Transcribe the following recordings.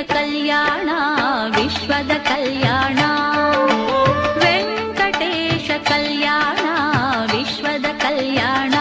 ಕಲ್ಯಾಣ ವಿಶ್ವದ ಕಲ್ಯಾಣ ವೆಂಕಟೇಶ ಕಲ್ಯಾಣ ವಿಶ್ವದ ಕಲ್ಯಾಣ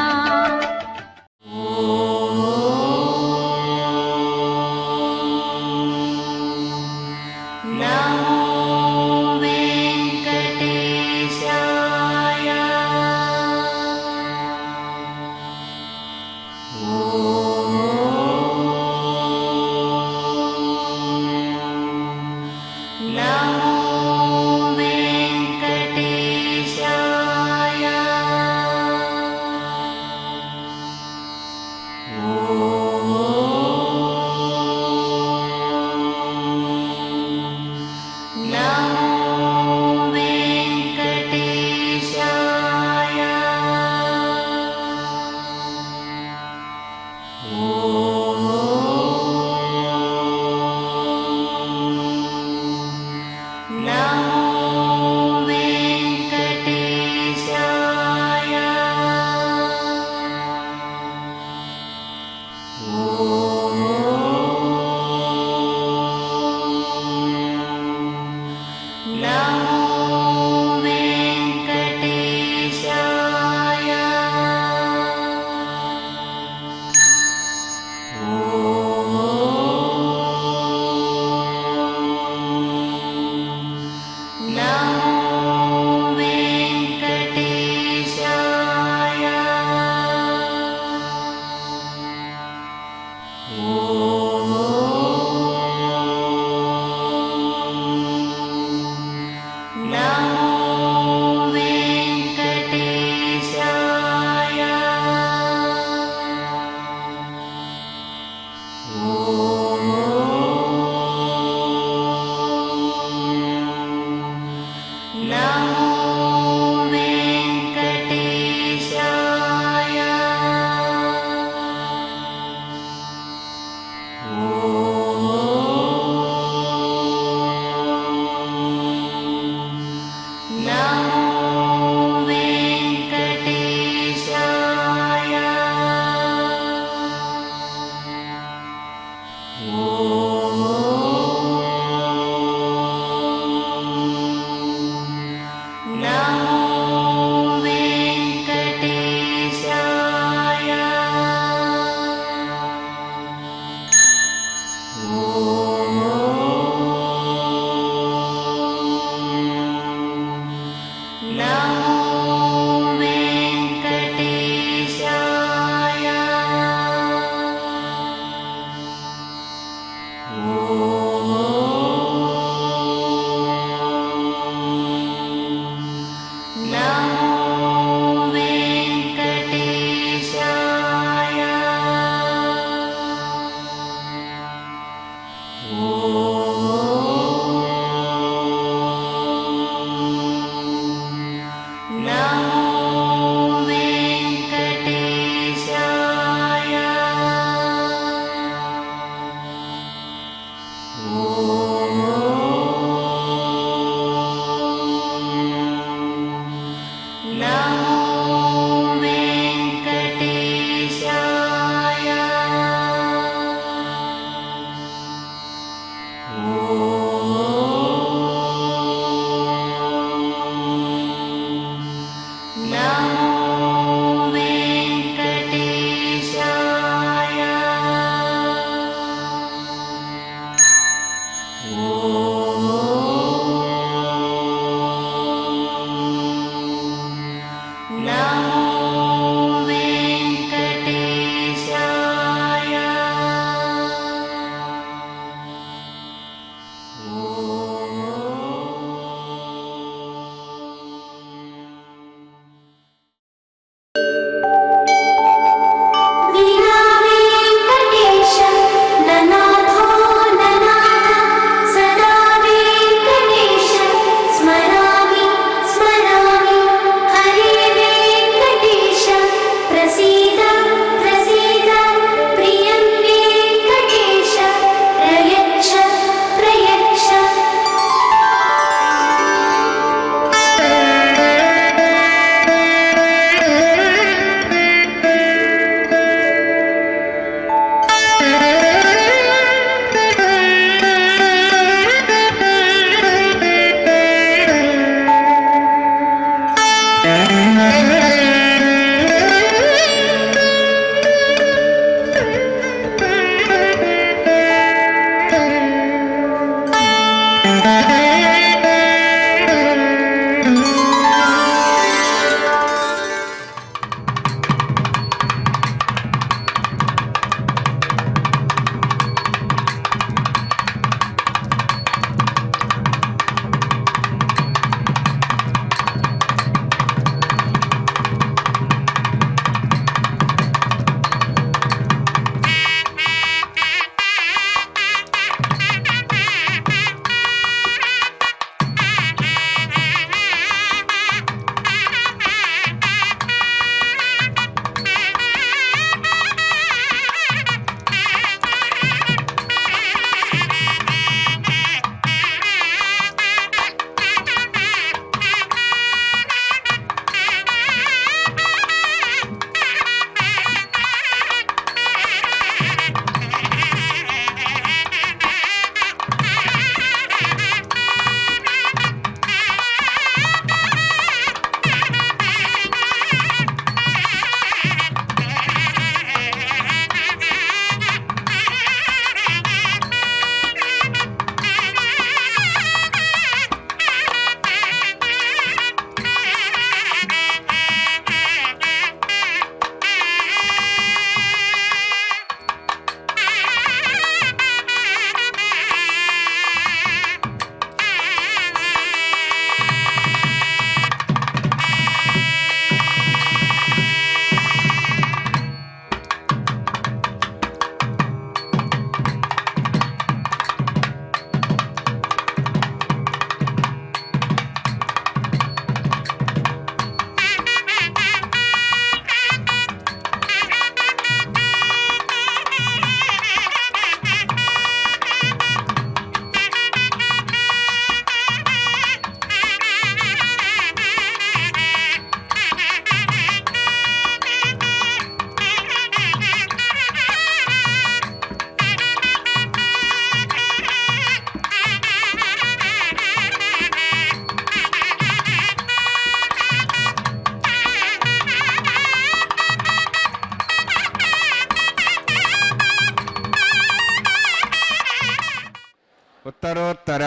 उत्तरोत्तर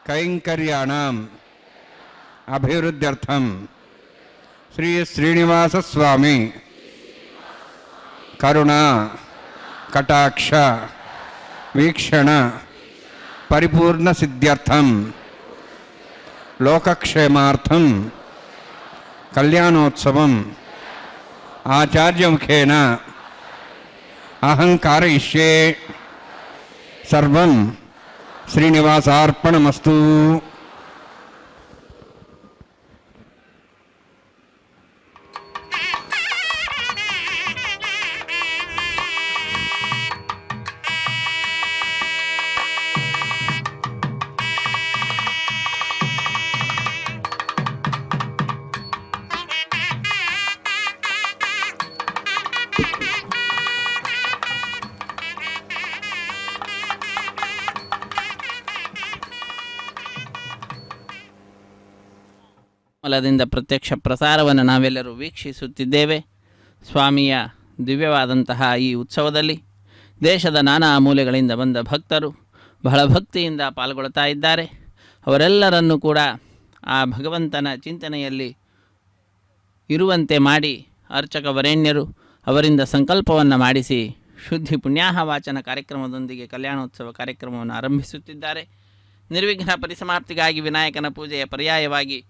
कैंकर्याणाम् अभिवृद्ध्यर्थं श्री श्रीनिवास स्वामी करुणा कटाक्ष वीक्षण परिपूर्ण सिद्ध्यर्थं लोकक्षेमार्थं कल्याणोत्सवम् आचार्यमुखेन अहं कारयिष्ये सर्वं श्रीनिवासार्पणमस्तु। ಮೂಲದಿಂದ ಪ್ರತ್ಯಕ್ಷ ಪ್ರಸಾರವನ್ನು ನಾವೆಲ್ಲರೂ ವೀಕ್ಷಿಸುತ್ತಿದ್ದೇವೆ. ಸ್ವಾಮಿಯ ದಿವ್ಯವಾದಂತಹ ಈ ಉತ್ಸವದಲ್ಲಿ ದೇಶದ ನಾನಾ ಮೂಲೆಗಳಿಂದ ಬಂದ ಭಕ್ತರು ಬಹಳ ಭಕ್ತಿಯಿಂದ ಪಾಲ್ಗೊಳ್ತಾ ಇದ್ದಾರೆ. ಅವರೆಲ್ಲರನ್ನೂ ಕೂಡ ಆ ಭಗವಂತನ ಚಿಂತನೆಯಲ್ಲಿ ಇರುವಂತೆ ಮಾಡಿ ಅರ್ಚಕ ವರೇಣ್ಯರು ಅವರಿಂದ ಸಂಕಲ್ಪವನ್ನು ಮಾಡಿಸಿ ಶುದ್ಧಿ ಪುಣ್ಯಾಹ ವಾಚನ ಕಾರ್ಯಕ್ರಮದೊಂದಿಗೆ ಕಲ್ಯಾಣೋತ್ಸವ ಕಾರ್ಯಕ್ರಮವನ್ನು ಆರಂಭಿಸುತ್ತಿದ್ದಾರೆ. ನಿರ್ವಿಘ್ನ ಪರಿಸಮಾಪ್ತಿಗಾಗಿ ವಿನಾಯಕನ ಪೂಜೆಯ ಪರ್ಯಾಯವಾಗಿ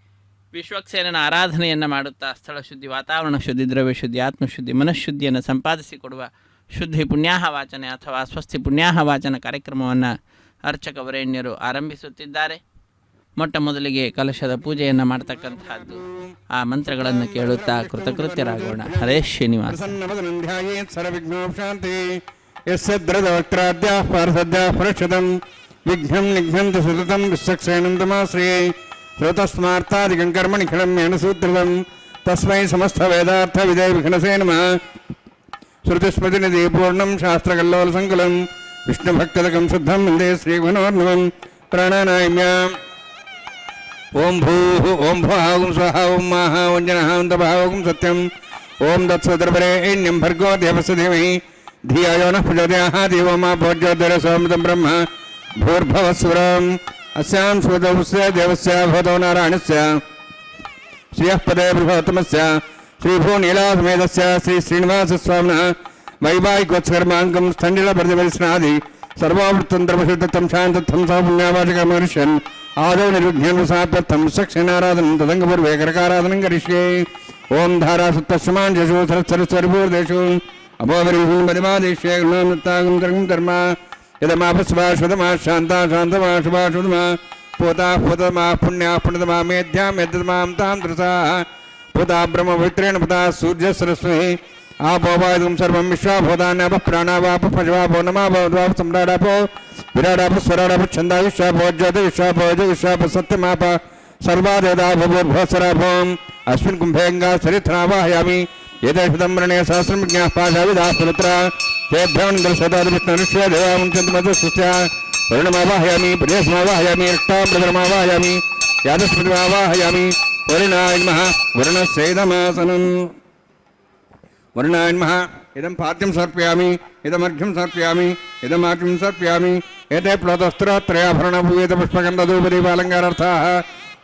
ವಿಶ್ವಕ್ಸೇನನ ಆರಾಧನೆಯನ್ನು ಮಾಡುತ್ತಾ ಸ್ಥಳ ಶುದ್ಧಿ, ವಾತಾವರಣ ಶುದ್ಧಿ, ದ್ರವ್ಯ ಶುದ್ಧಿ, ಆತ್ಮಶುದ್ಧಿ, ಮನಃಶುದ್ಧಿಯನ್ನು ಸಂಪಾದಿಸಿಕೊಡುವ ಶುದ್ಧಿ ಪುಣ್ಯಾಹ ವಾಚನೆ ಅಥವಾ ಸ್ವಸ್ತಿ ಪುಣ್ಯಾಹ ವಾಚನ ಕಾರ್ಯಕ್ರಮವನ್ನು ಅರ್ಚಕ ವರೇಣ್ಯರು ಆರಂಭಿಸುತ್ತಿದ್ದಾರೆ. ಮೊಟ್ಟ ಮೊದಲಿಗೆ ಕಲಶದ ಪೂಜೆಯನ್ನು ಮಾಡ್ತಕ್ಕಂಥದ್ದು. ಆ ಮಂತ್ರಗಳನ್ನು ಕೇಳುತ್ತಾ ಕೃತಕೃತ್ಯರಾಗೋಣ. ಹರೇ ಶ್ರೀನಿವಾಸ. श्रोतस्मार्तादिकं कर्मणि खिलम्येन सूत्रदं तस्मै समस्तवेदार्थविदे विघ्नसे नमः। श्रुतिस्मृतिनिधि पूर्णं शास्त्रकल्लोलसङ्कुलं विष्णुभक्तदकं शुद्धं वन्दे श्रीगुणोर्नवं प्राणानायम्याम्। ओं भूः ओं भुवः ओं स्वः ओं माः ओं जनः ओं तपः ओं सत्यम् ओं तत्सवितुर्वरेण्यं भर्गो देवस्य धीमहि धियो यो नः प्रचोदयात् देवो मा भोज्योतिरसोमृतं ब्रह्म भूर्भुवस्सुरम् अस्यां स्वदस्य देवस्य भवतो नारायणस्य श्रियः पदे प्रभवतमस्य श्रीभूनीलासमेतस्य श्री श्रीनिवासस्वामिनः वैवाहिकोत्सकर्माङ्गं स्थण्डिलप्रतिपरिस्नादि सर्वावृत्तन्त्रपशुद्धं शान्तत्थं सपुण्यावाचकमर्ष्यन् आदौ निर्विघ्नं सात्वर्थं सक्षनाराधनं तदङ्गपूर्वे करकाराधनं करिष्ये। ओं धारासुत्तस्मान् यशो सरस्वरस्वरपूर्देषु अभोवरिमदिमादेश्ये गुणानुत्तागं धर्मा यदमापस्वा शुद्धमा शांता शांतमा शुभा शुद्धमा पोता पोतमा पुण्या पुण्यतमा मेध्या मेध्यतमां तां दृसा पोता ब्रह्म पवित्रेण पुता सूर्य सरस्वती आपो वायुं सर्वं विश्वा भूतान्यापः प्राणावापः पशवापो नमापो सम्राडापो विराडापो स्वराडापो छन्दाविश्वापो ज्योतिविश्वापो जविश्वापो सत्यमापः सर्वादेवतापो भूर्भुवस्सरापोम् अस्मिन् कुम्भेऽङ्गा सरिथनावाहयामि एतेषु वृणे सहस्रं विज्ञाः पाशाविदाः पुरुत्रा तेभ्यः देवामुञ्चन्तमधुस्तुत्या वरुणमावाहयामि प्रदेशमावाहयामि रक्ताम्बरमावाहयामि यादस्मृतिमावाहयामि वरुणाय नमः वरुणस्यैदमासनम् वरुणाय नमः इदं पाद्यं समर्पयामि इदमर्घ्यं समर्पयामि इदमार्घ्यं समर्पयामि एते प्लोतस्त्रत्रयाभरणपूयितपुष्पगन्धधूपदीपालङ्कारार्थाः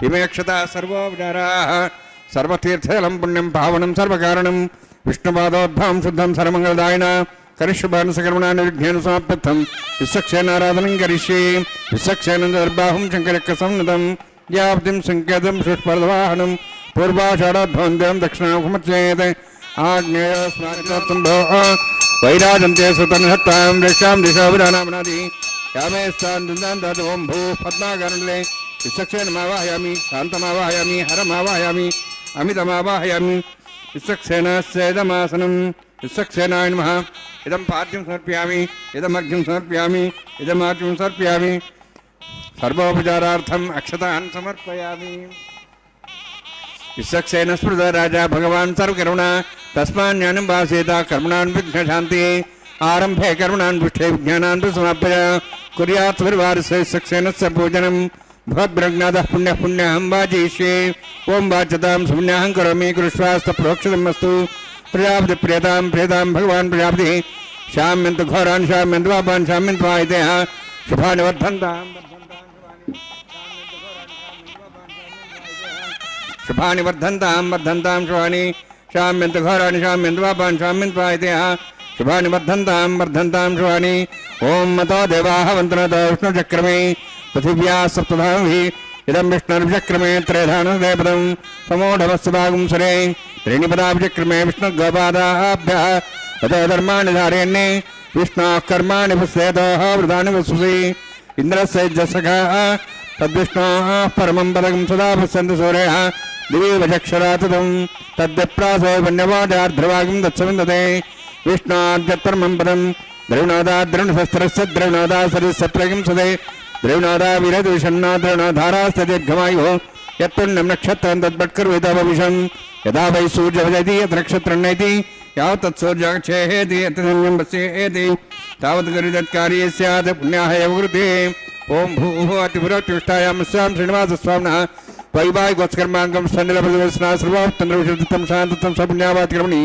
इमे अक्षताः सर्वोपचाराः सर्वतीर्थजलं पुण्यं पावनं सर्वकारणं विष्णुपादोद्भवं शुद्धं सर्वमङ्गलदायिना करिष्यबाणसकर्मणा निर्विघ्नेन समाप्त्यर्थं विश्वक्षेनाराधनं करिष्ये। विश्वक्षेनन्दर्बाहुं शङ्करक्कसंनतं याब्दिं सङ्केतं सुष्पर्धवाहनं पूर्वाषाढोद्भवं देवं दक्षिणामुखमर्चयेत् आग्नेयस्माकम्भो वैराजन्ते सुतन्हत्तां रक्षां दिशो विधानामनादि यामे स्थान् ओं भूः पद्माकर्णले विश्वक्षेनमावाहयामि शान्तमावाहयामि हरमावाहयामि अमितमावाहयामि विश्वक्षेनस्यैदमासनं विश्वक्षेनाय नमः इदं पाद्यं समर्पयामि इदमर्घ्यं समर्पयामि इदमार्घ्यं समर्पयामि सर्वोपचारार्थम् अक्षतान् समर्पयामि। विश्वक्षेन स्मृत राजा भगवान् सर्वकरुणा तस्मान्ज्ञानं वासेता कर्मणान् विघ्नशान्तिः आरम्भे कर्मणान् पृष्ठे विज्ञानान् समाप्य कुर्यात् परिवारस्य विश्वक्षेनस्य पूजनं भवद्ब्रह्मनाथः पुण्यः पुण्यहं वाजयिष्ये। ओं वाच्यतां सुपुण्याहं करोमि कुरुष्वास्तप्रोक्षितमस्तु प्रजापति प्रियतां प्रियतां भगवान् प्रजापतिः शाम्यन्तु घोरान् शाम्यन्तु पापान् शाम्यन्तु वायितेः ಶುಭಾನಿ ವರ್ಧಂತಾಂ ಶುಭಾನಿ ವರ್ಧಂತಾಂ ವರ್ಧಂತಾಂ ಶುಭಾನಿ ಶಾಮ್ಯಂತ ಘೋರಾಣಿ ಶಾಮ್ಯಂತ ಪಾಪಾನ್ ಶಾಮ್ಯಂತ ಪಾಯಿತೇಹ ಶುಭಾನಿ ವರ್ಧಂತಾಂ ವರ್ಧಂತಾಂ ಶುಭಾನಿ ಓಂ ಮತೋ ದೇವಾಃ ವಂತನತೋ ವಿಷ್ಣುಚಕ್ರಮೇ ಪೃಥಿವ್ಯಾ ಸಪ್ತಧಾಮಿ ಇದಂ ವಿಷ್ಣುರ್ವಿಚಕ್ರಮೇ ತ್ರಯಧಾನದೇಪದಂ ಸಮೂಢವಸ್ಸುಭಾಗುಂ ಸರೆ ತ್ರೀಣಿಪದಾಭಿಚಕ್ರಮೇ ವಿಷ್ಣುಗೋಪಾದಾಭ್ಯಃ ततो धर्माणि धारयन्ने विष्णोः कर्माणि पश्येतोः वृतानि वसुषि इन्द्रस्य जसखः तद्विष्णोः परमं पदं सदा पश्यन्ति सूर्यः दिवि वचक्षरा ततं तद्विप्रासो वन्यवादार्ध्रवागं दत्सविन्दते विष्णोर्जत्परमं पदं द्रविणोदा द्रविणशस्त्रस्य द्रविणोदा सरिसप्रगिं सदे द्रविणोदा विरदुषन्ना द्रविणोधारास्य दीर्घमायुः यत्पुण्यं नक्षत्रं तद्भट्कर्वितभविषं यदा वै सूर्यवजति यत् नक्षत्रन्नैति यावत् तत्सौर्याक्षेहेति यत्संयं पश्येति तावत् गरितत्कार्ये स्यात् पुण्याः एव कृते ओं भूः अतिपुरोत्कृष्टायामस्यां श्रीनिवासस्वामिनः वैवाहिकोत्कर्माङ्गं सन्निलप्रतिवत्सना सर्वावत्तन्द्रविशुद्धितं शान्तत्वं सपुण्यावातिक्रमणि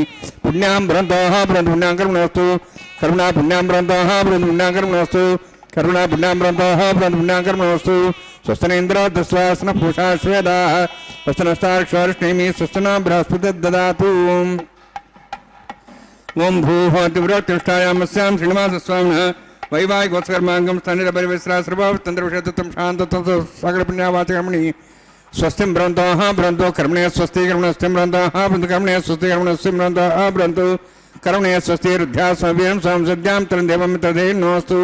पुण्यां भ्रन्तोः भ्रन्त पुण्यां कर्मणोऽस्तु करुणा पुण्यां भ्रन्तोः भ्रन्त पुण्यां कर्मणोऽस्तु करुणा पुण्यां भ्रन्तोः भ्रन्त पुण्यां कर्मणोऽस्तु स्वस्तनेन्द्रो दस्वासन पूषा श्वेदाः स्वस्तनस्तार्क्ष्वार्ष्णेमि स्वस्तना बृहस्पतिर्ददातु ओं भूः अतिपुरोत्कृष्टायामस्यां श्रीनिवासस्वामिनः वैवाहिकोत्कर्माङ्गं स्तनिरपरिवेश्रा सर्वावत्तन्द्रविशुद्धितं शान्तत्वं सकलपुण्यावातिक्रमणि स्वस्तिं भ्रन्तोः भ्रन्तो कर्मणे स्वस्ति कर्मणस्तिं भ्रन्तोः भ्रन्तकर्मणे स्वस्ति कर्मणस्तिं भ्रन्तोः भ्रन्तु कर्मणे स्वस्ति रुद्ध्या स्वव्यं संसद्यां तरन्देवं तदेनोऽस्तु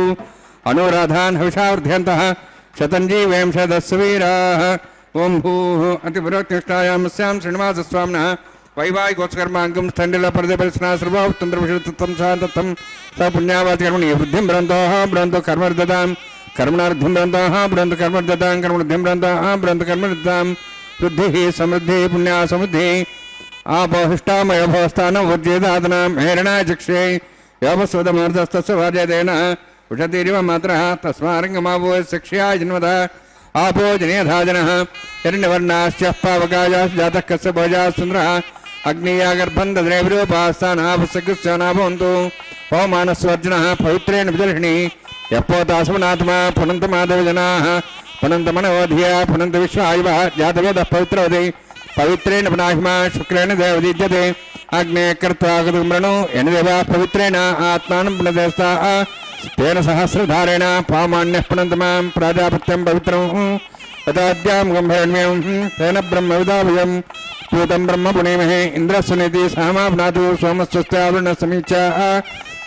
अनुराधान् हविषावर्ध्यन्तः शतञ्जीवें शतस्वीराः ओं भूः अतिपुरोत्कृष्टायामस्यां श्रीनिवासस्वामिनः वैवाहिकोत्कर्माङ्गं स्तण्डिलपरदेपरिस्ना सर्वावत्तन्द्रविशुद्धितं शान्तत्वं स पुण्यावातिकर्मणि वृद्धिं भ्रन्तोः भ्रन्तो कर्मर्दतां कर्मणार्थिं भ्रन्तोः भ्रन्त कर्मर्दतां कर्मणिद्धिं भ्रन्तोः भ्रन्त कर्मर्दतां वृद्धिः समृद्धिः पुण्या समृद्धिः आपोहिष्टामयोभवस्थानं उज्जेदादनां हेरणाय चक्षे योपस्वदमर्दस्तस्य वाजयतेन उषतीरिव मात्रः तस्मारङ्गमावो शिक्ष्याय जन्मतः आपो जनेधाजनः हिरण्यवर्णाश्चः पावकायाश्च जातः कस्य भोजाः सुन्दरः अग्नियागर्भं दद्रेविरूपास्तानापसकृत्य नाभवन्तु पवमानस्वर्जनः पवित्रेण विदर्शिणी यप्पोतासमनात्मा पुनन्तमाधवजनाः पुनन्तमनवधिया पुनन्त विश्वायुवः जातवेदः पवित्रवति पवित्रेण पुनाहिमा शुक्रेण देवदीज्यते अग्ने कृत्वा गतुमृणो येन देवाः पवित्रेण आत्मानं पुनदेस्ताः तेन सहस्रधारेण पामान्यः पुनन्तमां प्राजापत्यं पवित्रं तदाद्यां गम्भीरण्यं तेन ब्रह्मविदावयं पूतं ब्रह्म पुनेमहे इन्द्रस्वनिधि सहमा पुनातु सोमस्वस्त्यावृणसमीचा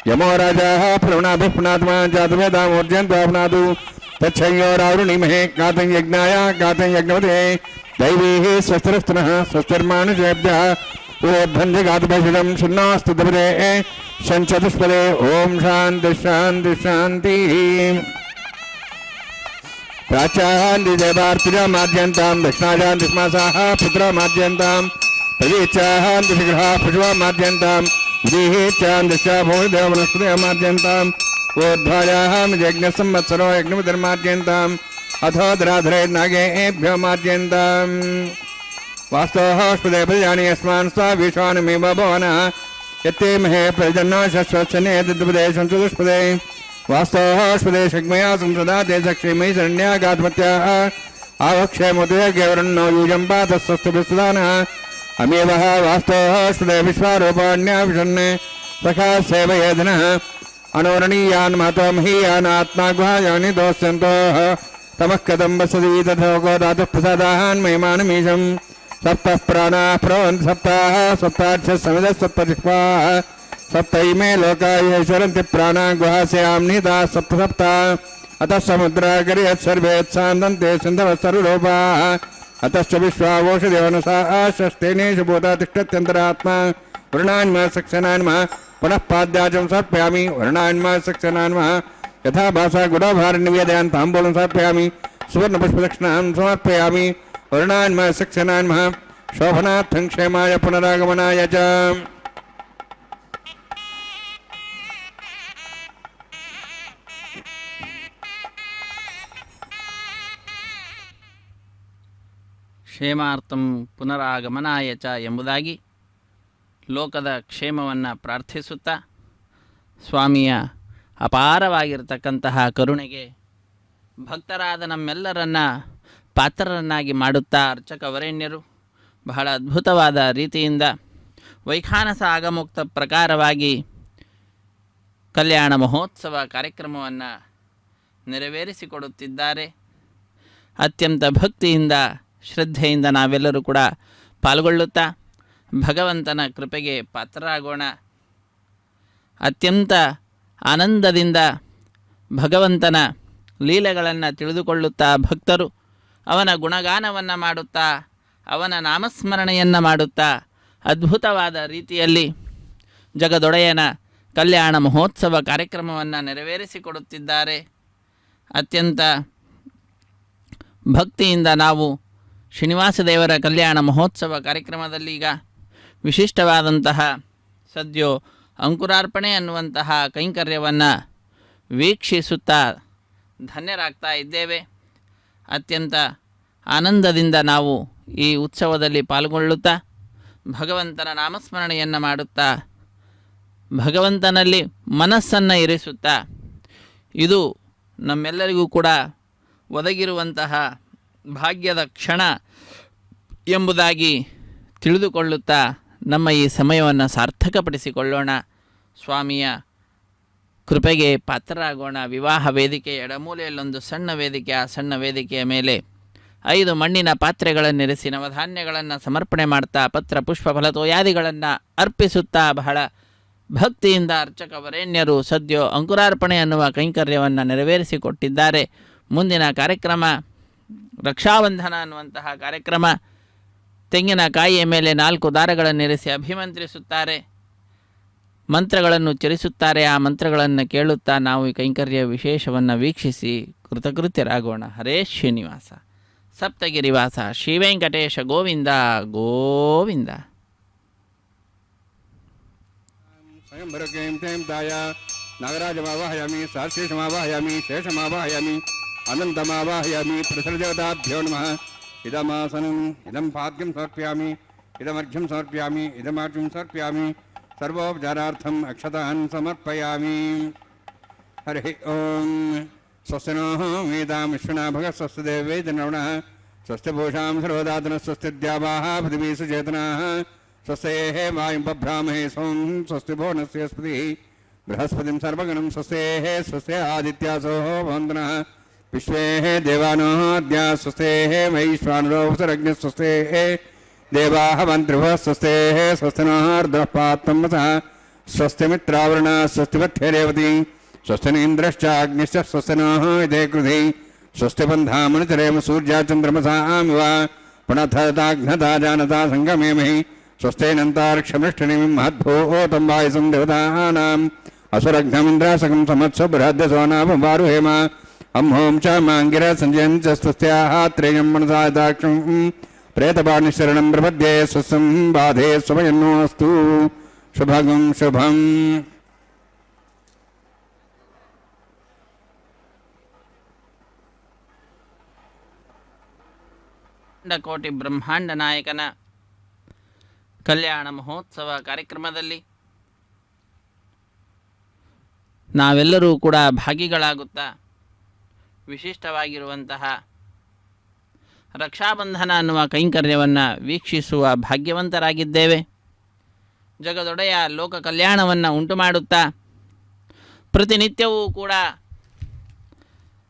यमो राजाः प्रवणाभिः पुनात्मा जातवेदामोर्जयन्त्वा पुनातु तच्छयोरावृणीमहे गातं यज्ञाय गातं यज्ञवते दैवीः स्वस्तिरस्तुनः स्वस्तिर्मानुषेभ्यः ऊर्ध्वञ्जगातभेषजं शून्नास्तु दपदे शञ्चतुष्पदे ॐ शान्ति शान्ति शान्तिः प्राच्यान्तिदेवार्तिजामाद्यन्तां दक्षिणाजान्तिस्मासाः पुत्रमाद्यन्तां प्रवीच्यान्तिशिखरः पशुवामाद्यन्तां विधीचान्तिश्चा भूमिदेववनस्पतिमाद्यन्ताम् ऊर्ध्वायाः यज्ञसंवत्सरो यज्ञविधर्माद्यन्ताम् अथो दराधरे नागेभ्यो माद्यन्ताम् वास्तवः स्पदे प्रजानि अस्मान् स्वाविश्वानमेव भवनः यत्ते महे प्रजन्नो शश्वत्सने तद्पदे सन्तुष्पदे वास्तवः स्पदे शग्मया संसदा ते सक्षेमयि शरण्यागात्मत्याः आवक्षेमोदयज्ञवरन्नो यूजं पातस्वस्तुभिस्सदानः अमेवः वास्तवः स्पदे विश्वारूपाण्याभिषन्ने सखा सेवयेधनः अनोरणीयान् मातो महीयान् आत्मा गुहायानि दोष्यन्तोः तमः कथं वसति तथो गोदातः प्रसादाहान् महिमानमीशं सप्तः प्राणाः प्रवन्ति सप्ताः सप्ताक्षः समिदः सप्तजिह्वाः सप्तैमे लोकाय चरन्ति प्राणाः गुहास्यां निहिताः सप्त सप्ता अतः समुद्राकर्यत् सर्वे सान्दन्ते सिन्धवः सर्वरूपाः अतश्च विश्वावोषदेवनसाः षष्ठेनेषु भूता तिष्ठत्यन्तरात्मा वर्णान्मा सक्सेनान्मा पुनः पाद्याचं समर्पयामि वर्णान्मा सक्सेनान्मा यथा भाषा गुडभारनिवेदयान् ताम्बूलं समर्पयामि सुवर्णपुष्पदक्षिणां समर्पयामि वर्णान्मा सक्सेनान्मा शोभनार्थं क्षेमाय पुनरागमनाय च ಕ್ಷೇಮಾರ್ಥಂ ಪುನರಾಗಮನಾಯ ಚ ಎಂಬುದಾಗಿ ಲೋಕದ ಕ್ಷೇಮವನ್ನು ಪ್ರಾರ್ಥಿಸುತ್ತಾ ಸ್ವಾಮಿಯ ಅಪಾರವಾಗಿರತಕ್ಕಂತಹ ಕರುಣೆಗೆ ಭಕ್ತರಾದ ನಮ್ಮೆಲ್ಲರನ್ನ ಪಾತ್ರರನ್ನಾಗಿ ಮಾಡುತ್ತಾ ಅರ್ಚಕ ವರೇಣ್ಯರು ಬಹಳ ಅದ್ಭುತವಾದ ರೀತಿಯಿಂದ ವೈಖಾನಸ ಆಗಮುಕ್ತ ಪ್ರಕಾರವಾಗಿ ಕಲ್ಯಾಣ ಮಹೋತ್ಸವ ಕಾರ್ಯಕ್ರಮವನ್ನು ನೆರವೇರಿಸಿಕೊಡುತ್ತಿದ್ದಾರೆ. ಅತ್ಯಂತ ಭಕ್ತಿಯಿಂದ ಶ್ರದ್ಧೆಯಿಂದ ನಾವೆಲ್ಲರೂ ಕೂಡ ಪಾಲ್ಗೊಳ್ಳುತ್ತಾ ಭಗವಂತನ ಕೃಪೆಗೆ ಪಾತ್ರರಾಗೋಣ. ಅತ್ಯಂತ ಆನಂದದಿಂದ ಭಗವಂತನ ಲೀಲೆಗಳನ್ನು ತಿಳಿದುಕೊಳ್ಳುತ್ತಾ ಭಕ್ತರು ಅವನ ಗುಣಗಾನವನ್ನು ಮಾಡುತ್ತಾ ಅವನ ನಾಮಸ್ಮರಣೆಯನ್ನು ಮಾಡುತ್ತಾ ಅದ್ಭುತವಾದ ರೀತಿಯಲ್ಲಿ ಜಗದೊಡೆಯನ ಕಲ್ಯಾಣ ಮಹೋತ್ಸವ ಕಾರ್ಯಕ್ರಮವನ್ನು ನೆರವೇರಿಸಿಕೊಡುತ್ತಿದ್ದಾರೆ. ಅತ್ಯಂತ ಭಕ್ತಿಯಿಂದ ನಾವು ಶ್ರೀನಿವಾಸ ದೇವರ ಕಲ್ಯಾಣ ಮಹೋತ್ಸವ ಕಾರ್ಯಕ್ರಮದಲ್ಲಿ ಈಗ ವಿಶಿಷ್ಟವಾದಂತಹ ಸದ್ಯೋ ಅಂಕುರಾರ್ಪಣೆ ಅನ್ನುವಂತಹ ಕೈಂಕರ್ಯವನ್ನು ವೀಕ್ಷಿಸುತ್ತಾ ಧನ್ಯರಾಗ್ತಾ ಇದ್ದೇವೆ. ಅತ್ಯಂತ ಆನಂದದಿಂದ ನಾವು ಈ ಉತ್ಸವದಲ್ಲಿ ಪಾಲ್ಗೊಳ್ಳುತ್ತಾ ಭಗವಂತನ ನಾಮಸ್ಮರಣೆಯನ್ನು ಮಾಡುತ್ತಾ ಭಗವಂತನಲ್ಲಿ ಮನಸ್ಸನ್ನು ಇರಿಸುತ್ತಾ ಇದು ನಮ್ಮೆಲ್ಲರಿಗೂ ಕೂಡ ಒದಗಿರುವಂತಹ ಭಾಗ್ಯದ ಕ್ಷಣ ಎಂಬುದಾಗಿ ತಿಳಿದುಕೊಳ್ಳುತ್ತಾ ನಮ್ಮ ಈ ಸಮಯವನ್ನು ಸಾರ್ಥಕಪಡಿಸಿಕೊಳ್ಳೋಣ. ಸ್ವಾಮಿಯ ಕೃಪೆಗೆ ಪಾತ್ರರಾಗೋಣ. ವಿವಾಹ ವೇದಿಕೆ ಎಡಮೂಲೆಯಲ್ಲೊಂದು ಸಣ್ಣ ವೇದಿಕೆ, ಆ ಸಣ್ಣ ವೇದಿಕೆಯ ಮೇಲೆ 5 ಮಣ್ಣಿನ ಪಾತ್ರೆಗಳನ್ನಿರಿಸಿ ನವಧಾನ್ಯಗಳನ್ನು ಸಮರ್ಪಣೆ ಮಾಡ್ತಾ ಪತ್ರ ಪುಷ್ಪ ಫಲತೋಯಾದಿಗಳನ್ನು ಅರ್ಪಿಸುತ್ತಾ ಬಹಳ ಭಕ್ತಿಯಿಂದ ಅರ್ಚಕ ವರೇಣ್ಯರು ಸದ್ಯೋ ಅಂಕುರಾರ್ಪಣೆ ಅನ್ನುವ ಕೈಂಕರ್ಯವನ್ನು ನೆರವೇರಿಸಿಕೊಟ್ಟಿದ್ದಾರೆ. ಮುಂದಿನ ಕಾರ್ಯಕ್ರಮ ರಕ್ಷಾಬಂಧನ ಅನ್ನುವಂತಹ ಕಾರ್ಯಕ್ರಮ. ತೆಂಗಿನಕಾಯಿಯ ಮೇಲೆ 4 ದಾರಗಳನ್ನಿರಿಸಿ ಅಭಿಮಂತ್ರಿಸುತ್ತಾರೆ, ಮಂತ್ರಗಳನ್ನು ಉಚ್ಚರಿಸುತ್ತಾರೆ. ಆ ಮಂತ್ರಗಳನ್ನು ಕೇಳುತ್ತಾ ನಾವು ಈ ಕೈಂಕರ್ಯ ವಿಶೇಷವನ್ನು ವೀಕ್ಷಿಸಿ ಕೃತಕೃತ್ಯರಾಗೋಣ. ಹರೇ ಶ್ರೀನಿವಾಸ ಸಪ್ತಗಿರಿವಾಸ ಶ್ರೀ ವೆಂಕಟೇಶ ಗೋವಿಂದ ಗೋವಿಂದ. ನಾಗರಾಜಮಾವಾಹಯಾಮಿ, ಸಾರ್ಶೇಷಮಾವಾಹಯಾಮಿ, ಶೇಷಮಾವಾಹಯಾಮಿ, ಅನಂತಮಾವಾಹಯಾಮಿ. ಪ್ರಸರದೇವತಾಭ್ಯೋ ನಮಃ. ಇದಮಾಸನಂ ಇದಂ ಪಾದ್ಯಂ ಸಮರ್ಪಯಾಮಿ, ಇದಮರ್ಘ್ಯಂ ಸಮರ್ಪಯಾಮಿ, ಇದಮಾರ್ಘ್ಯಂ ಸಮರ್ಪಯಾಮಿ. ಸರ್ವೋಪಚಾರಾರ್ಥಂ ಅಕ್ಷತಾನ್ ಸಮರ್ಪಯಾಮಿ. ಹರಿ ಓಂ. ಸ್ವಸ್ತಿ ನೋ ವೇದಾಂ ವಿಶ್ವನಾಭಗ ಸ್ವಸ್ತಿ ದೇವೇ ಜನವಣಃ ಸ್ವಸ್ತಿ ಭೂಷಾಂ ಸರ್ವದಾತನಃ ಸ್ವಸ್ತಿ ದ್ಯಾವಾಃ ಪೃಥಿವೀ ಸುಚೇತನಾಃ ಸ್ವಸ್ತೇಃ ವಾಯುಂ ಬಭ್ರಾಮಹೇ ಸೋಂ ಸ್ವಸ್ತಿ ಭುವನಸ್ಯ ಸ್ಪತಿಃ ಬೃಹಸ್ಪತಿಂ ಸರ್ವಗಣಂ ಸ್ವಸ್ತೇಃ ಸ್ವಸ್ತಿ ಆದಿತ್ಯಾಸೋ ಭವಂತನಃ ವಿಶ್ವೇಃ ದೇವಾನೋ ಅದ್ಯ ಸ್ವಸ್ತೇಃ ವೈಶ್ವಾನರೋ ವಸುರಗ್ನಿಃ ಸ್ವಸ್ತೇಃ ದೇವಾಃ ಮಂತ್ರಿಭಃ ಸ್ವಸ್ತೇಃ ಸ್ವಸ್ತಿ ನೋ ರ್ದಃಪಾತ್ಮಸಃ ಸ್ವಸ್ತಿ ಮಿತ್ರಾವರುಣ ಸ್ವಸ್ತಿ ಮಧ್ಯೆ ರೇವತಿ ಸ್ವಸ್ತಿ ನೇಂದ್ರಶ್ಚ ಅಗ್ನಿಶ್ಚ ಸ್ವಸ್ತಿ ನೋ ಇದೇ ಕೃಧಿ ಸ್ವಸ್ತಿ ಬಂಧಾಮನುಚರೇಮ ಸೂರ್ಯ ಚಂದ್ರಮಸಾಮಿವ ಪುನಃತಾಘ್ನತಾ ಜಾನತಾ ಸಂಗಮೇಮಹಿ ಸ್ವಸ್ತೇನಂತಾರ್ಕ್ಷಮೃಷ್ಟಿನಿಂ ಮಹದ್ಭೂತಂ ವಾಯುಸಂ ದೇವತಾನಾಂ ಅಸುರಘ್ನಮಿಂದ್ರಾಸಕಂ ಸಮತ್ಸ ಬೃಹದ್ದಸೋನಾಭವಾರುಹೇಮ ಹಂ ಹೋಂ ಚ ಮಾಂಗಿರ ಸಂಜಯಂ ಚ ಸ್ವಸ್ತ್ಯಾಃ ತ್ರೇಯಂ ಮನಸಾದಾಕ್ಷಂ ಪ್ರೇತಪಾಣಿಶರಣಂ ಪ್ರಪದ್ಯೆ ಸ್ವಸ್ಸಂ ಬಾಧೆ ಸ್ವಯನ್ನೋ ಅಸ್ತು. ಶುಭಗಂ ಶುಭಂ. ಕೋಟಿ ಬ್ರಹ್ಮಾಂಡ ನಾಯಕನ ಕಲ್ಯಾಣ ಮಹೋತ್ಸವ ಕಾರ್ಯಕ್ರಮದಲ್ಲಿ ನಾವೆಲ್ಲರೂ ಕೂಡ ಭಾಗಿಗಳಾಗುತ್ತಾ ವಿಶಿಷ್ಟವಾಗಿರುವಂತಹ ರಕ್ಷಾಬಂಧನ ಅನ್ನುವ ಕೈಂಕರ್ಯವನ್ನು ವೀಕ್ಷಿಸುವ ಭಾಗ್ಯವಂತರಾಗಿದ್ದೇವೆ. ಜಗದೊಡೆಯ ಲೋಕ ಕಲ್ಯಾಣವನ್ನು ಉಂಟು ಮಾಡುತ್ತಾ ಪ್ರತಿನಿತ್ಯವೂ ಕೂಡ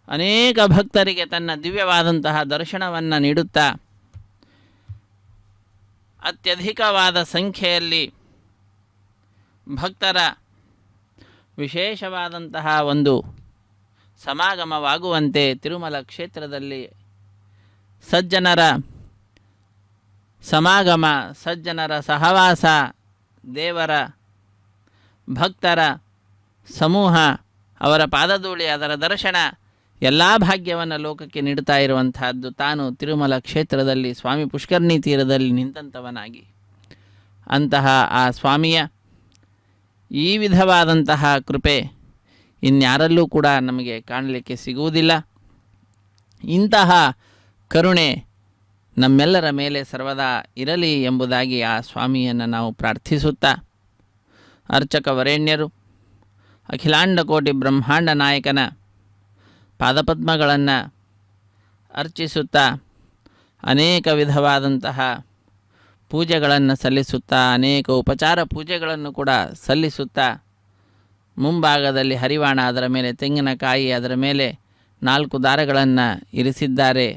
ಅನೇಕ ಭಕ್ತರಿಗೆ ತನ್ನ ದಿವ್ಯವಾದಂತಹ ದರ್ಶನವನ್ನು ನೀಡುತ್ತಾ ಅತ್ಯಧಿಕವಾದ ಸಂಖ್ಯೆಯಲ್ಲಿ ಭಕ್ತರ ವಿಶೇಷವಾದಂತಹ ಒಂದು ಸಮಾಗಮವಾಗುವಂತೆ ತಿರುಮಲ ಕ್ಷೇತ್ರದಲ್ಲಿ ಸಜ್ಜನರ ಸಮಾಗಮ, ಸಜ್ಜನರ ಸಹವಾಸ, ದೇವರ ಭಕ್ತರ ಸಮೂಹ, ಅವರ ಪಾದಧೂಳಿ, ಅದರ ದರ್ಶನ ಎಲ್ಲ ಭಾಗ್ಯವನ್ನು ಲೋಕಕ್ಕೆ ನೀಡುತ್ತಾ ಇರುವಂತಹದ್ದು ತಾನು ತಿರುಮಲ ಕ್ಷೇತ್ರದಲ್ಲಿ ಸ್ವಾಮಿ ಪುಷ್ಕರಣಿ ತೀರದಲ್ಲಿ ನಿಂತಂಥವನಾಗಿ ಅಂತಹ ಆ ಸ್ವಾಮಿಯ ಈ ವಿಧವಾದಂತಹ ಕೃಪೆ ಇನ್ಯಾರಲ್ಲೂ ಕೂಡ ನಮಗೆ ಕಾಣಲಿಕ್ಕೆ ಸಿಗುವುದಿಲ್ಲ. ಇಂತಹ ಕರುಣೆ ನಮ್ಮೆಲ್ಲರ ಮೇಲೆ ಸರ್ವದಾ ಇರಲಿ ಎಂಬುದಾಗಿ ಆ ಸ್ವಾಮಿಯನ್ನು ನಾವು ಪ್ರಾರ್ಥಿಸುತ್ತಾ ಅರ್ಚಕ ವರೇಣ್ಯರು ಅಖಿಲಾಂಡ ಕೋಟಿ ಬ್ರಹ್ಮಾಂಡ ನಾಯಕನ ಪಾದಪದ್ಮಗಳನ್ನು ಅರ್ಚಿಸುತ್ತಾ ಅನೇಕ ವಿಧವಾದಂತಹ ಪೂಜೆಗಳನ್ನು ಸಲ್ಲಿಸುತ್ತಾ ಅನೇಕ ಉಪಚಾರ ಪೂಜೆಗಳನ್ನು ಕೂಡ ಸಲ್ಲಿಸುತ್ತಾ ಮುಂಭಾಗದಲ್ಲಿ ಹರಿವಾಣ, ಅದರ ಮೇಲೆ ತೆಂಗಿನಕಾಯಿ, ಅದರ ಮೇಲೆ 4 ದಾರಗಳನ್ನು ಇರಿಸಿದ್ದಾರೆ.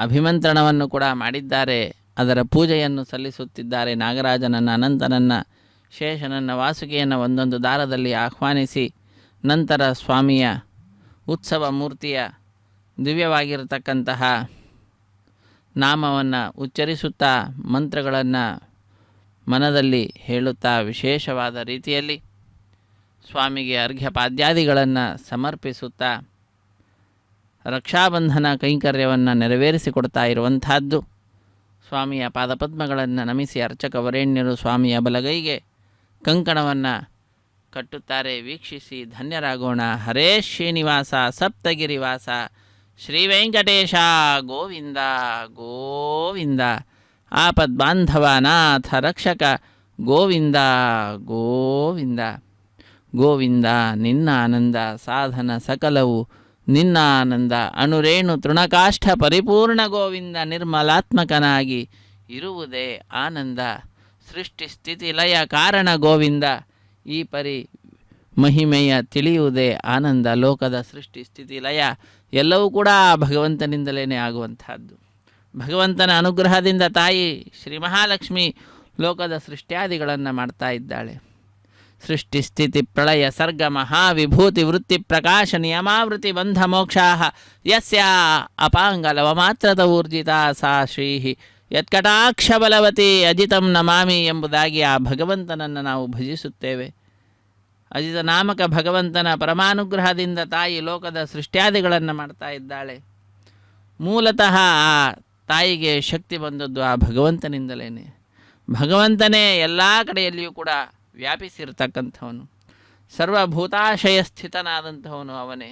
ಅಭಿಮಂತ್ರಣವನ್ನು ಕೂಡ ಮಾಡಿದ್ದಾರೆ. ಅದರ ಪೂಜೆಯನ್ನು ಸಲ್ಲಿಸುತ್ತಿದ್ದಾರೆ. ನಾಗರಾಜನನ್ನು, ಅನಂತನನ್ನು, ಶೇಷನನ್ನು, ವಾಸುಕಿಯನ್ನು ಒಂದೊಂದು ದಾರದಲ್ಲಿ ಆಹ್ವಾನಿಸಿ ನಂತರ ಸ್ವಾಮಿಯ ಉತ್ಸವ ಮೂರ್ತಿಯ ದಿವ್ಯವಾಗಿರತಕ್ಕಂತಹ ನಾಮವನ್ನು ಉಚ್ಚರಿಸುತ್ತಾ ಮಂತ್ರಗಳನ್ನು ಮನದಲ್ಲಿ ಹೇಳುತ್ತಾ ವಿಶೇಷವಾದ ರೀತಿಯಲ್ಲಿ ಸ್ವಾಮಿಗೆ ಅರ್ಘ್ಯಪಾದ್ಯಾದಿಗಳನ್ನು ಸಮರ್ಪಿಸುತ್ತಾ ರಕ್ಷಾಬಂಧನ ಕೈಂಕರ್ಯವನ್ನು ನೆರವೇರಿಸಿಕೊಡ್ತಾ ಇರುವಂತಹದ್ದು. ಸ್ವಾಮಿಯ ಪಾದಪದ್ಮಗಳನ್ನು ನಮಿಸಿ ಅರ್ಚಕ ವರೇಣ್ಯರು ಸ್ವಾಮಿಯ ಬಲಗೈಗೆ ಕಂಕಣವನ್ನು ಕಟ್ಟುತ್ತಾರೆ. ವೀಕ್ಷಿಸಿ ಧನ್ಯರಾಗೋಣ. ಹರೇ ಶ್ರೀನಿವಾಸ ಸಪ್ತಗಿರಿವಾಸ ಶ್ರೀ ವೆಂಕಟೇಶ ಗೋವಿಂದ ಗೋವಿಂದ. ಆಪದ್ಬಾಂಧವ ನಾಥ ರಕ್ಷಕ ಗೋವಿಂದ ಗೋವಿಂದ ಗೋವಿಂದ. ನಿನ್ನ ಆನಂದ ಸಾಧನ ಸಕಲವು ನಿನ್ನ ಆನಂದ. ಅಣುರೇಣು ತೃಣಕಾಷ್ಠ ಪರಿಪೂರ್ಣ ಗೋವಿಂದ. ನಿರ್ಮಲಾತ್ಮಕನಾಗಿ ಇರುವುದೇ ಆನಂದ. ಸೃಷ್ಟಿ ಸ್ಥಿತಿ ಲಯ ಕಾರಣ ಗೋವಿಂದ. ಈ ಪರಿ ಮಹಿಮೆಯ ತಿಳಿಯುವುದೇ ಆನಂದ. ಲೋಕದ ಸೃಷ್ಟಿ ಸ್ಥಿತಿ ಲಯ ಎಲ್ಲವೂ ಕೂಡ ಭಗವಂತನಿಂದಲೇ ಆಗುವಂತಹದ್ದು. ಭಗವಂತನ ಅನುಗ್ರಹದಿಂದ ತಾಯಿ ಶ್ರೀ ಮಹಾಲಕ್ಷ್ಮಿ ಲೋಕದ ಸೃಷ್ಟ್ಯಾದಿಗಳನ್ನು ಮಾಡ್ತಾ ಇದ್ದಾಳೆ. ಸೃಷ್ಟಿ ಸ್ಥಿತಿ ಪ್ರಳಯ ಸರ್ಗ ಮಹಾವಿಭೂತಿ ವೃತ್ತಿ ಪ್ರಕಾಶ ನಿಯಮಾವೃತಿ ಬಂಧ ಮೋಕ್ಷಾ ಯಸ್ಯ ಅಪಾಂಗಲವ ಮಾತ್ರದ ಊರ್ಜಿತ ಸಾ ಶ್ರೀ ಯತ್ಕಟಾಕ್ಷ ಬಲವತಿ ಅಜಿತಂ ನಮಾಮಿ ಎಂಬುದಾಗಿ ಆ ಭಗವಂತನನ್ನು ನಾವು ಭಜಿಸುತ್ತೇವೆ. ಅಜಿತ ನಾಮಕ ಭಗವಂತನ ಪರಮಾನುಗ್ರಹದಿಂದ ತಾಯಿ ಲೋಕದ ಸೃಷ್ಟ್ಯಾದಿಗಳನ್ನು ಮಾಡ್ತಾ ಇದ್ದಾಳೆ. ಮೂಲತಃ ಆ ತಾಯಿಗೆ ಶಕ್ತಿ ಬಂದದ್ದು ಆ ಭಗವಂತನಿಂದಲೇ. ಭಗವಂತನೇ ಎಲ್ಲ ಕಡೆಯಲ್ಲಿಯೂ ಕೂಡ ವ್ಯಾಪಿಸಿರ್ತಕ್ಕಂಥವನು. ಸರ್ವಭೂತಾಶಯ ಸ್ಥಿತನಾದಂಥವನು ಅವನೇ.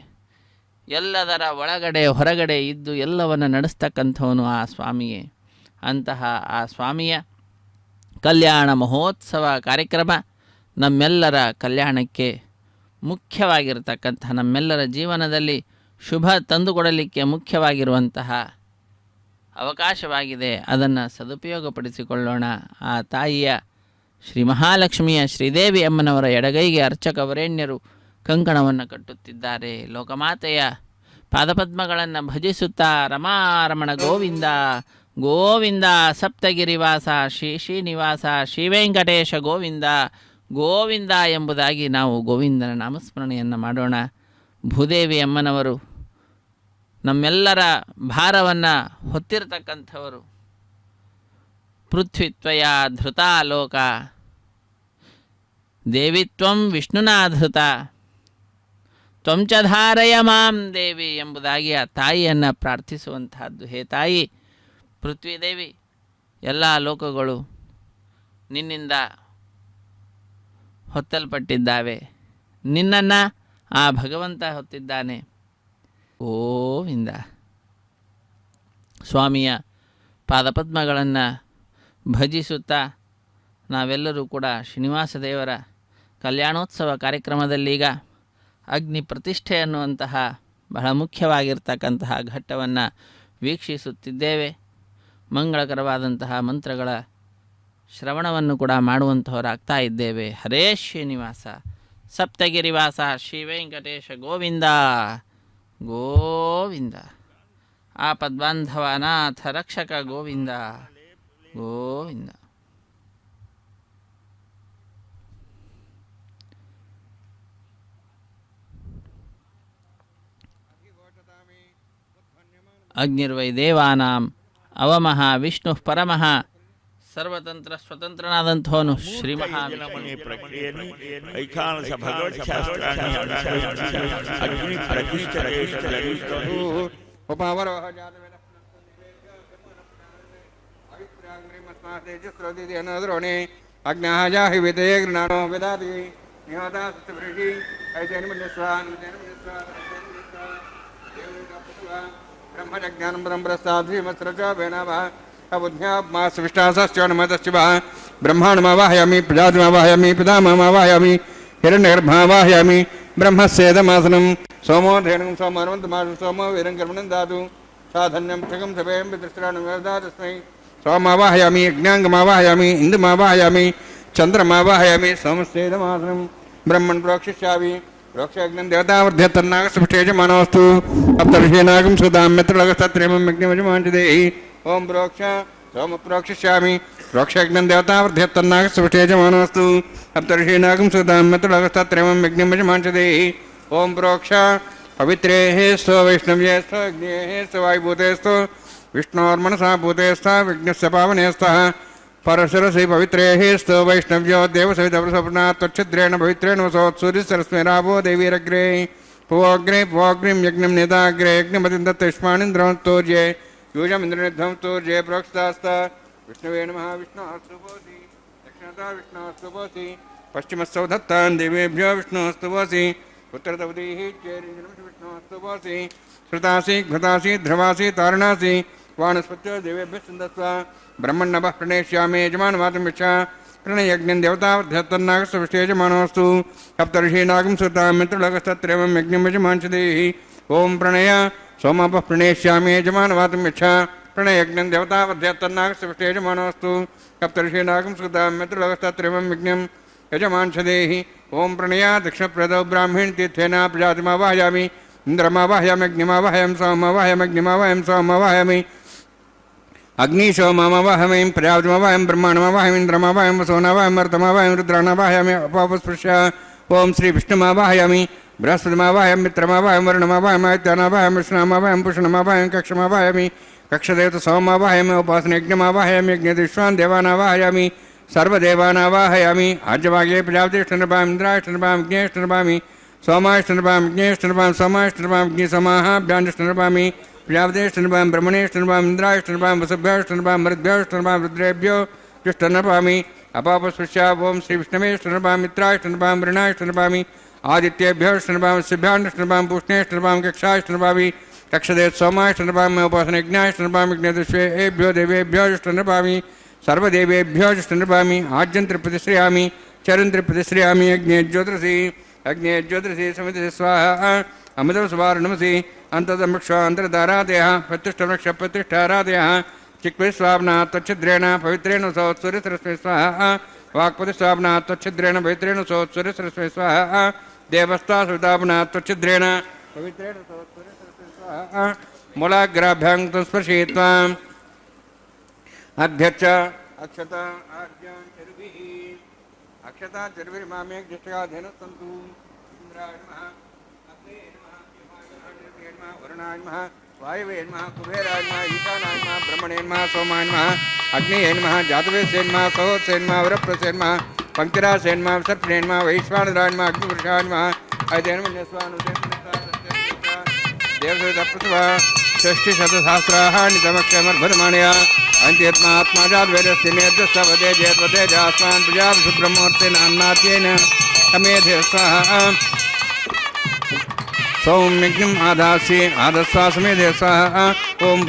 ಎಲ್ಲದರ ಒಳಗಡೆ ಹೊರಗಡೆ ಇದ್ದು ಎಲ್ಲವನ್ನು ನಡೆಸ್ತಕ್ಕಂಥವನು ಆ ಸ್ವಾಮಿಯೇ. ಅಂತಹ ಆ ಸ್ವಾಮಿಯ ಕಲ್ಯಾಣ ಮಹೋತ್ಸವ ಕಾರ್ಯಕ್ರಮ ನಮ್ಮೆಲ್ಲರ ಕಲ್ಯಾಣಕ್ಕೆ ಮುಖ್ಯವಾಗಿರತಕ್ಕಂಥ, ನಮ್ಮೆಲ್ಲರ ಜೀವನದಲ್ಲಿ ಶುಭ ತಂದುಕೊಡಲಿಕ್ಕೆ ಮುಖ್ಯವಾಗಿರುವಂತಹ ಅವಕಾಶವಾಗಿದೆ. ಅದನ್ನು ಸದುಪಯೋಗಪಡಿಸಿಕೊಳ್ಳೋಣ. ಆ ತಾಯಿಯ ಶ್ರೀ ಮಹಾಲಕ್ಷ್ಮಿಯ ಶ್ರೀದೇವಿ ಅಮ್ಮನವರ ಎಡಗೈಗೆ ಅರ್ಚಕ ವರೇಣ್ಯರು ಕಂಕಣವನ್ನು ಕಟ್ಟುತ್ತಿದ್ದಾರೆ. ಲೋಕಮಾತೆಯ ಪಾದಪದ್ಮಗಳನ್ನು ಭಜಿಸುತ್ತಾ ರಮಾರಮಣ ಗೋವಿಂದ ಗೋವಿಂದ ಸಪ್ತಗಿರಿವಾಸ ಶ್ರೀ ಶ್ರೀನಿವಾಸ ಶ್ರೀ ವೆಂಕಟೇಶ ಗೋವಿಂದ ಗೋವಿಂದ ಎಂಬುದಾಗಿ ನಾವು ಗೋವಿಂದನ ನಾಮಸ್ಮರಣೆಯನ್ನು ಮಾಡೋಣ. ಭೂದೇವಿ ಅಮ್ಮನವರು ನಮ್ಮೆಲ್ಲರ ಭಾರವನ್ನು ಹೊತ್ತಿರತಕ್ಕಂಥವರು. ಪೃಥ್ವಿತ್ವಯ ಧೃತಾ ಲೋಕ ದೇವಿತ್ವಂ ವಿಷ್ಣುನಾಧೃತ ತ್ವಂಚ ಧಾರಯ ಮಾಂ ದೇವಿ ಎಂಬುದಾಗಿ ಆ ತಾಯಿಯನ್ನು ಪ್ರಾರ್ಥಿಸುವಂತಹದ್ದು. ಹೇ ತಾಯಿ ಪೃಥ್ವಿದೇವಿ, ಎಲ್ಲ ಲೋಕಗಳು ನಿನ್ನಿಂದ ಹೊತ್ತಲ್ಪಟ್ಟಿದ್ದಾವೆ. ನಿನ್ನನ್ನು ಆ ಭಗವಂತ ಹೊತ್ತಿದ್ದಾನೆ. ಗೋವಿಂದ. ಸ್ವಾಮಿಯ ಪಾದಪದ್ಮಗಳನ್ನು ಭಜಿಸುತ್ತಾ ನಾವೆಲ್ಲರೂ ಕೂಡ ಶ್ರೀನಿವಾಸ ದೇವರ ಕಲ್ಯಾಣೋತ್ಸವ ಕಾರ್ಯಕ್ರಮದಲ್ಲೀಗ ಅಗ್ನಿ ಪ್ರತಿಷ್ಠೆ ಅನ್ನುವಂತಹ ಬಹಳ ಮುಖ್ಯವಾಗಿರ್ತಕ್ಕಂತಹ ಘಟ್ಟವನ್ನು ವೀಕ್ಷಿಸುತ್ತಿದ್ದೇವೆ. ಮಂಗಳಕರವಾದಂತಹ ಮಂತ್ರಗಳ ಶ್ರವಣವನ್ನು ಕೂಡ ಮಾಡುವಂತಹವರಾಗ್ತಾ ಇದ್ದೇವೆ. ಹರೇ ಶ್ರೀನಿವಾಸ ಸಪ್ತಗಿರಿವಾಸ ಶ್ರೀ ವೆಂಕಟೇಶ ಗೋವಿಂದ ಗೋವಿಂದ. ಆಪದ್ಬಾಂಧವ ನಾಥ ರಕ್ಷಕ ಗೋವಿಂದ ಗೋವಿಂದ. ಅಗ್ನಿರ್ವೈ ದೇವಾನಾಂ ಅವಮಃ ವಿಷ್ಣು ಪರಮಃ. ಸರ್ವತಂತ್ರ ಸ್ವತಂತ್ರನಾದಂಥವನು ಶ್ರೀ ಮಹಾವಿಷ್ಣು. ಅಗ್ನಾಜಾಹಿ ವಿದಯ ಜ್ಞಾನೋ ವೇದಾದಿ ಬ್ರಹ್ಮಜ್ಞಾನಂ ಬ್ರಹ್ಮರಸಾಧೀಮಸ್ರಚ ಅಬುಧ್ಯಾತ್ಮಾಸ್ವಿಷ್ಟಾಸ್ಯೋನ್ಮತಶ್ಚಿವ ಬ್ರಹ್ಮಾಣಮಾವಾಹಯಾಮಿ ಪ್ರಜಾತಿಮಾವಾಹಯಾಮಿ ಪಿತಾಮಹಮಾವಾಹಯಾಮಿ ಹಿರಣ್ಯಗರ್ಭಮಾವಾಹಯಾಮಿ ब्रह्मस्येदमासनं सोमो धेनुं सोमर्वन्तमासं सोमो वीरं कर्मणं दातु साधन्यं क्षगं सभयं पितृश्राणं तस्मै सोमावाहयामि यज्ञाङ्गमावाहयामि इन्दुमावाहयामि चन्द्रमावाहयामि सोमस्येदमासनं ब्रह्मन् प्रोक्षिष्यामि प्रोक्षयज्ञं देवतावर्ध्यतन्नागस्पृष्टेजमानोऽस्तु सप्तर्षीनागं सुदां मित्रलगस्तत्रेमं यज्ञमजमाञ्चदेहि ओं प्रोक्ष सोम प्रोक्षिष्यामि प्रोक्षयज्ञं देवतावर्ध्यतन्नागस्पृष्टेजमानोऽस्तु सप्तर्षीनागं सुदां मित्रलगस्तत्रेमं यज्ञमजमाञ्चदेहि ओं प्रोक्ष पवित्रेः स्व वैष्णव्ये स्व अग्नेः स्व वायुभूते स्व विष्णोर्मनसा भूते स्तः विघ्नस्य पावने स्तः परशुरसि पवित्रेः स्तो वैष्णव्यो देवसवितवसपना त्वच्छिद्रेण पवित्रेण वसोत्सूर्यसरस्मै रावो देवीरग्रे पुवोऽग्निं यज्ञं नेताग्रे यज्ञमतिं दत्तयुष्मानिन्द्रमस्तूर्ये यूजमिन्द्रनिध्वं स्तूर्ये प्रोक्षितास्त विष्णवे नमः विष्णोस्तुभोसि दक्षिणतः विष्णोस्तुभोसि पश्चिमस्तौ दत्तान् देवेभ्यो विष्णोस्तुभोसि उत्तरतवतीः चेरिञ्जनं विष्णोस्तुभोसि श्रुतासि घृतासि ध्रुवासि तारणासि वाणस्पत्यो देवेभ्यः सुन्दस्व ब्रह्मण्णवः प्रणेष्यामि यजमानवातं यच्छा प्रणयज्ञं देवतावध्यत्तन्नागस्वष्टेजमानोऽस्तु सप्तर्षीनागं सुतां मित्रलोकस्तत्रेवं यज्ञं यजमांशदेहि ॐ प्रणय सोमापः प्रणेष्यामि यजमानवातं यच्छा प्रणयज्ञं देवतावध्यत्तन्नागस्वष्टेजमानोऽस्तु सप्तर्षीनागं सुतां मित्रलोकस्तत्रेवं यज्ञं यजमांशदेहि ॐ प्रणय दक्षिणप्रदौ ब्राह्मीण तीर्थेन प्रजातिमावाहयामि इन्द्रमावाहयामि अग्निमावाहयामि सोममावाहयामि अग्निमावाहयामि सोममावाहयामि अग्निशोममावाहयामि प्रजापतिमावाहयामि ब्रह्माण्डमावाहयामि इन्द्रमावाहयामि वसोनावाहयामि मरुतमावाहयामि रुद्राणावाहयामि अपापस्पृश्य ओं श्री विष्णुमावाहयामि बृहस्पतिमावाहयामि मित्रमावाहयामि वरुणमावाहयामि आदित्यनावाहयामि विष्णुमावाहयामि पुष्णमावाहयामि कक्षमावाहयामि कक्षदेवतसोममावाहयामि उपासनयज्ञमावाहयामि यज्ञविश्वान् देवानावाहयामि सर्वदेवानावाहयामि आज्यभागे प्रजापतिष्ठनपामि इन्द्राष्टनपामि ज्ञेष्ठनपामि सोमाष्टनपामि ज्ञेष्ठनपामि सोमाष्टनपामि ज्ञेसमाहाभ्याण्डष्टनपामि प्रजापतिष्ठनपामि ब्रह्मणेष्ठनपामि इन्द्राष्टनपामि वसुभ्याष्टनपामि मरुद्भ्याष्टनपामि रुद्रेभ्यो जुष्टनपामि अपापस्पृश्य ओं श्री विष्णवेष्टनपामि मित्राष्टनपामि वृणाष्टनपामि आदित्येभ्योष्टनपामि शिभ्याण्डष्टनपामि पूष्णेष्टनपामि कक्षाष्टनपामि कक्षदेव सोमाष्टनपामि उपासनयज्ञाष्टनपामि यज्ञदुष्वेभ्यो देवेभ्यो जुष्टनपामि सर्वदेवेभ्यो जुष्टनपामि आज्यन्त्रिप्रतिश्रयामि चरन्त्रिप्रतिश्रयामि यज्ञे ज्योतिषि समिति स्वाहा अमृत सुवारणमसि अंतर्दमक्षांतरदारादयः प्रतिष्ठवृक्षप्रतिष्ठारादयः चिक्विस्वाप्ना त्वच्छिद्रेण पवित्रेण सोत्सूर्यसरस्वै स्वाहा वाक्पतिस्वाप्ना त्वच्छिद्रेण पवित्रेण सोत्सूर्यसरस्वै स्वाहा देवस्ता सुताप्ना त्वच्छिद्रेण पवित्रेण सोत्सूर्यसरस्वै स्वाहा मूलाग्राभ्यां स्पर्शयित्वा अध्यक्ष अक्षता आज्ञां चरुभिः अक्षता चरुभिर्मामे ज्येष्ठगाधेनुस्तन्तु इंद्राय नमः अग्ने नमः यमाय नमः वरुणाय नमः वायवे नमः कुबेराय नमः ईशानाय नमः ब्रह्मणे नमः सोमाय नमः अग्ने नमः जातवेदसे नमः सहोदसे नमः वरप्रसे नमः पंक्तिरासे नमः सर्पणे नमः वैश्वानराय नमः अग्निपुरुषाय नमः अयतेन देवसवितप्रसवा षष्टिशतसहस्राः नितमक्षमर्भदमानया अन्त्यत्मात्माजाद्वेदस्य नेत्रस्तवदे जयत्वते जास्मान् प्रजापतिब्रह्मोर्तेन अन्नाद्येन समेधे स्वाहा सौम्यज्ञम् आदास्ये आदस्वा समेधे स्वाहा ॐ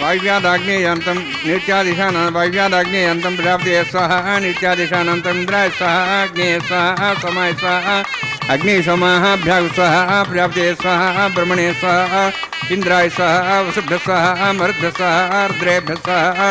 वायुव्यादाग्नेयन्तं नित्यादिशानं वायुव्यादाग्नेयन्तं प्रजापते स्वाहा नित्यादिशानन्तम् इन्द्राय स्वाहा अग्नेय स्वाहा सोमाय स्वाहा अग्निशोमाभ्यां स्वाहा प्रजापते स्वाहा ब्रह्मणे स्वाहा इंद्राय स्वाहा वसुभ्यः स्वाहा मरुद्भ्यः स्वाहा रुद्रेभ्यः स्वाहा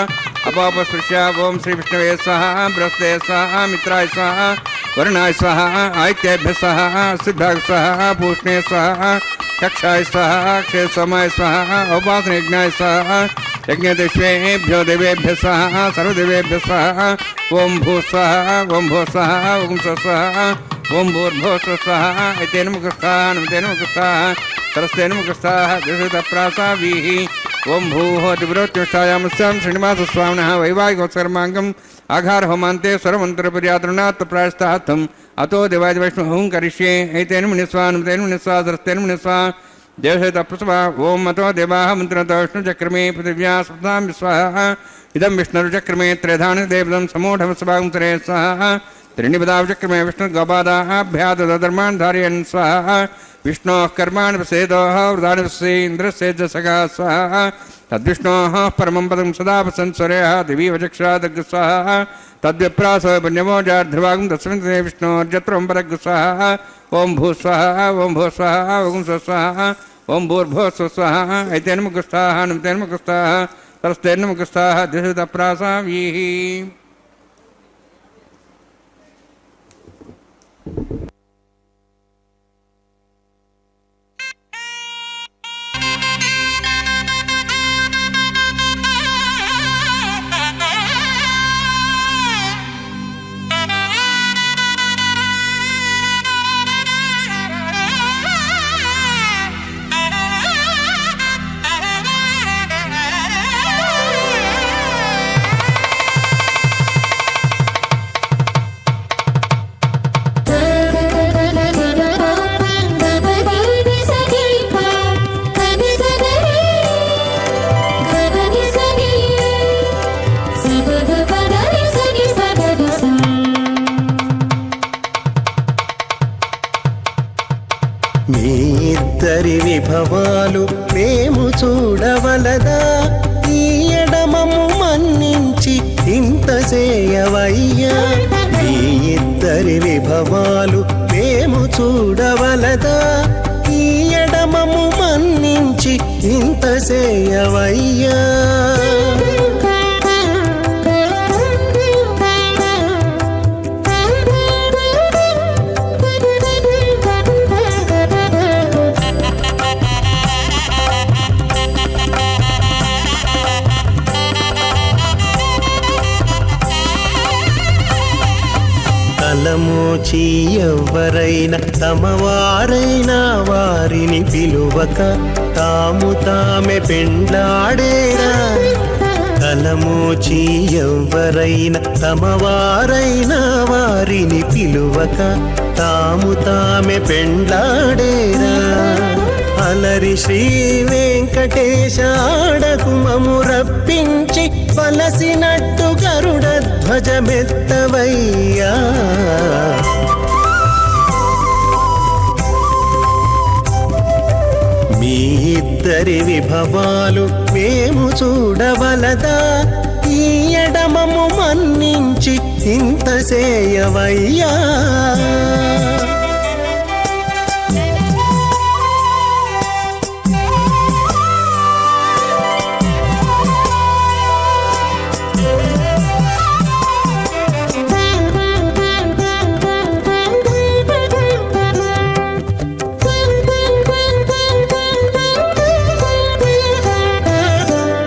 अपापस्पृश्य ओं श्री विष्णवे स्वाहा बृहस्पते स्वाहा मित्राय स्वाहा वरुणाय स्वाहा आदित्येभ्यः स्वाहा सिद्धाय स्वाहा पूष्णे स्वाहा कक्षाय स्वाहा क्षय सोमाय स्वाहा उपासनयज्ञाय स्वाहा यज्ञदेवेभ्यो देवेभ्यः स्वाहा सर्वदेवेभ्यः स्वाहा ओं भू स्वाहा ओं भो स्वाहा ओं स्वाहा ओं भूर्भुवः स्वाहा एतेन मुखस्थाः नमतेन मुखस्थाः सरस्तेन मुखस्थाः दशरथप्रासावीः ओं भूः दिव्रोत्युष्ठायामस्यां श्रीनिवासस्वामिनः वैवाहिकोत्सर्माङ्गम् आघार होमान्ते स्वरमन्त्रपर्यातृणात् प्रायस्तार्थम् अतो देवाय वैष्णवं करिष्ये एतेन मुनिस्वा नमतेन मुनिस्वा सरस्तेन मुनिस्वा देवसहितप्रसवा ओं अतो देवाः मन्त्रतो विष्णुचक्रमे पृथिव्या सप्तां विस्वाहा इदं विष्णुचक्रमे त्रेधानि देवदं समूढमस्वां तरे स्वाहा त्रीणिपदावचक्रमे विष्णुर्गोपादाभ्यादधर्मान् धारयन् स्वाहा विष्णोः कर्माणि प्रसेदोः वृदानि प्रसेन्द्रस्य सखा स्वाहा तद्विष्णोः परमं पदं सदा प्रसंस्वरः दिवीवचक्षरादग् स्वाहा तद्विप्रासो पुण्यमोजार्ध्रभागं तस्मिन् विष्णोर्जत्रं परग् स्वाहा ॐ भूस्वाहा ॐ भूस्वाहा ॐ स्वस्वाहा ॐ भूर्भुवस्वस्वाहा ऐतेन्मुखस्थाः नमतेन्मुखस्थाः सरस्तेन्मुखस्थाः द्विषुतप्रासावीः। మీ ఇద్దరి విభవాలు మేము చూడవలదా ఈ ఎడమము మన్నించి ఇంత చేయవయ్యా మీ ఇద్దరి విభవాలు మేము చూడవలదా ఈ ఎడమము మన్నించి ఇంత చేయవయ్యా తలమోచి ఎవ్వరైనా తమవారైనా వారిని పిలువక తాము తామే పెండ్లాడేరా తలమోచి ఎవ్వరైనా తమవారైనా వారిని పిలువక తాము తామే పెండ్లాడేరా అలరి శ్రీ వెంకటేశ ఆడకు మము రప్పించి పలసినట్టు గరుడ ధ్వజమెత్తవయ్యా మీ ఇద్దరి విభవాలు మేము చూడవలదా ఈ ఎడమము మన్నించి ఇంత చేయవయ్యా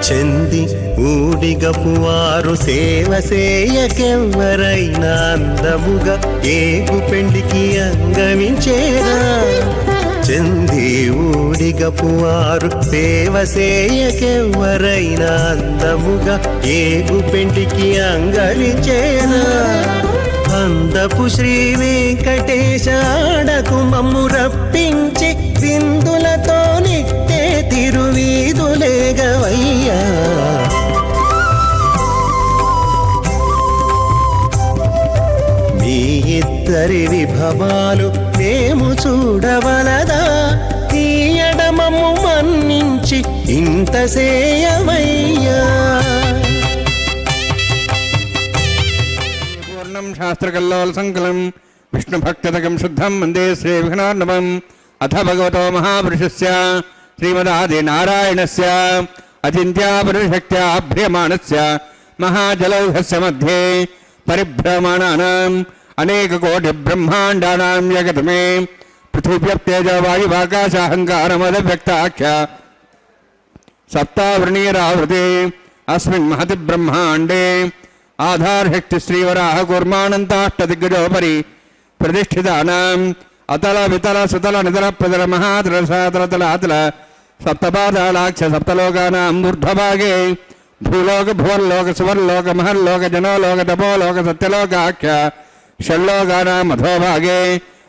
చెంది ఊడిగపు వారు సేవ సేయకెవ్వరైనా అందముగా ఏగు పెండికి అంగమించేరా చెంది ఊడిగపు వారు సేవ సేయకెవ్వరైనా అందముగా ఏగు పెండికి అంగమించేరా అందపు శ్రీ వెంకటేశ ఆడకు మమ్ము రప్పించి విందులతో నిట్టే తిరువీధులేగవయ్యా మీ ఇద్దరి విభవాలు మేము చూడవలదా ఈ ఎడమము మన్నించి ఇంత సేయవయ్యా शास्त्रकल्लोल संकलम विष्णु भक्तदकं शुद्धं वंदे श्री विघ्नार्णवम् अथ भगवतो महापुरुषस्य श्रीमदादि नारायणस्य अचिन्त्यापरिशक्त्या अभ्रियमाणस्य महाजलौघस्य मध्ये परिभ्रमणानाम् अनेककोटि ब्रह्माण्डानां जगतमे पृथिव्यप्तेजो वायुवाकाशाहङ्कारमदव्यक्ताख्य सप्तावृणीरावृते अस्मिन् महति ब्रह्माण्डे आधार शक्ति श्रीवराह कूर्मानंताष्टदिग्गजोपरि प्रतिष्ठितानाम् अतल वितल सुतल नितल प्रतल महातल सातल तल अतल सप्तपादालाक्ष सप्तलोकानां ऊर्ध्वभागे भूलोक भुवर्लोक सुवर्लोक महर्लोक जनोलोक तपोलोक सत्यलोकाख्य षड्लोकानां अधोभागे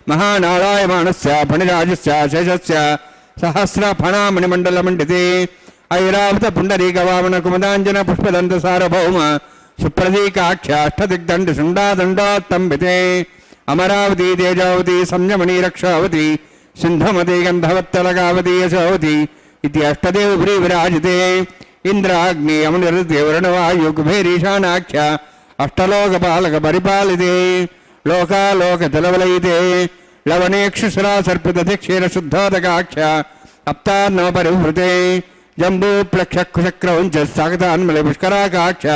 महानारायमाणस्य फणिराजस्य शेषस्य सहस्रफणामणिमण्डलमण्डिते ऐरावत पुण्डरीकवामन कुमदाञ्जन पुष्पदन्त सार्वभौम ಸುಪ್ರದೀಕಾಖ್ಯ ಅಷ್ಟದಿಗ್ದಂಡ ಶುಂಡಾದಂಡೋತ್ತಂಬಿತೆ ಅಮರಾವತಿ ತೇಜಾವತಿ ಸಂಯಮಣಿ ರಕ್ಷಾವತಿ ಸಿಂಧಮತಿ ಗಂಧವತ್ತಲಗಾವತಿ ಯಶಾವತಿ ಇತಿ ಅಷ್ಟದೇವಪುರಿ ವಿರಾಜಿತೆ ಇಂದ್ರಾಗ್ನಿ ಅಮನಿರುತೆ ವರ್ಣವಾಯು ಕುಬೇರೀಶಾನಾಖ್ಯ ಅಷ್ಟಲೋಕಪಾಲಕ ಪರಿಪಾಲಿತೆ ಲೋಕಾಲೋಕತಲವಲಯಿತೆ ಲವಣೇಕ್ಷುಶರಾ ಸರ್ಪಿತಕ್ಷೀರ ಶುದ್ಧೋದಕಾಖ್ಯ ಅಪ್ತಾನ್ನ ಪರಿವೃತೆ ಜಂಬೂಪ್ಲಕ್ಷಕ್ರೌಂಚ ಸಾಗತಾನ್ಮಲೆ ಪುಷ್ಕರಾಕಾಖ್ಯ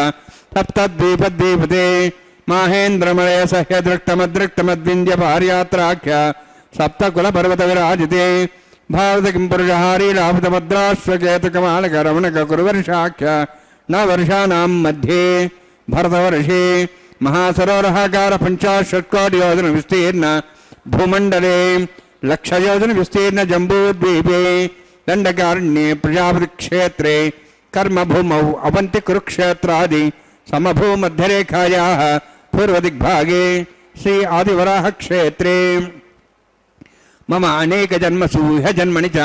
ಸಪ್ತದ್ವೀಪದ್ವೀಪತೆ ಮಾಹೇಂದ್ರಮಲಯ ಸಹ್ಯದೃಕ್ತಮದೃಕ್ತಮದ್ವಿಂದ್ಯ ಪಾರ್ಯಾತ್ರಾಖ್ಯ ಸಪ್ತಕುಲಪರ್ವತ ವಿರಾಜಿತೆ ಭಾರತ ಕಿಂಪುರುಷಹಾರಿ ಲಾಭಿತಮದ್ರಾಶ್ವಕೇತಕಮಾಲಕ ರಮಣಕ ಕುರುವರ್ಷಾಖ್ಯ ನ ವರ್ಷಾನಾಂ ಮಧ್ಯೆ ಭರತವರ್ಷೆ ಮಹಾಸರೋವರಹಾಕಾರ ಪಂಚಾಶತ್ಕೋಟಿಯೋಜನ ವಿಸ್ತೀರ್ಣ ಭೂಮಂಡಲೆ ಲಕ್ಷಯೋಜನ ವಿಸ್ತೀರ್ಣ ಜಂಬೂದ್ವೀಪೆ ದಂಡಕಾರಣ್ಯೆ ಪ್ರಜಾಪತಿ ಕ್ಷೇತ್ರೆ ಕರ್ಮಭೂಮೌ ಅವಂತಿ ಕುರುಕ್ಷೇತ್ರಾದಿ ಸಮಭೂಮಧ್ಯರೇಖಾಯಾಃ ಪೂರ್ವದಿಗ್ಭಾಗೆ ಶ್ರೀ ಆದಿವರಾಹ ಕ್ಷೇತ್ರೆ ಮಮ ಅನೇಕ ಜನ್ಮಸು ಇಹ ಜನ್ಮನಿ ಚ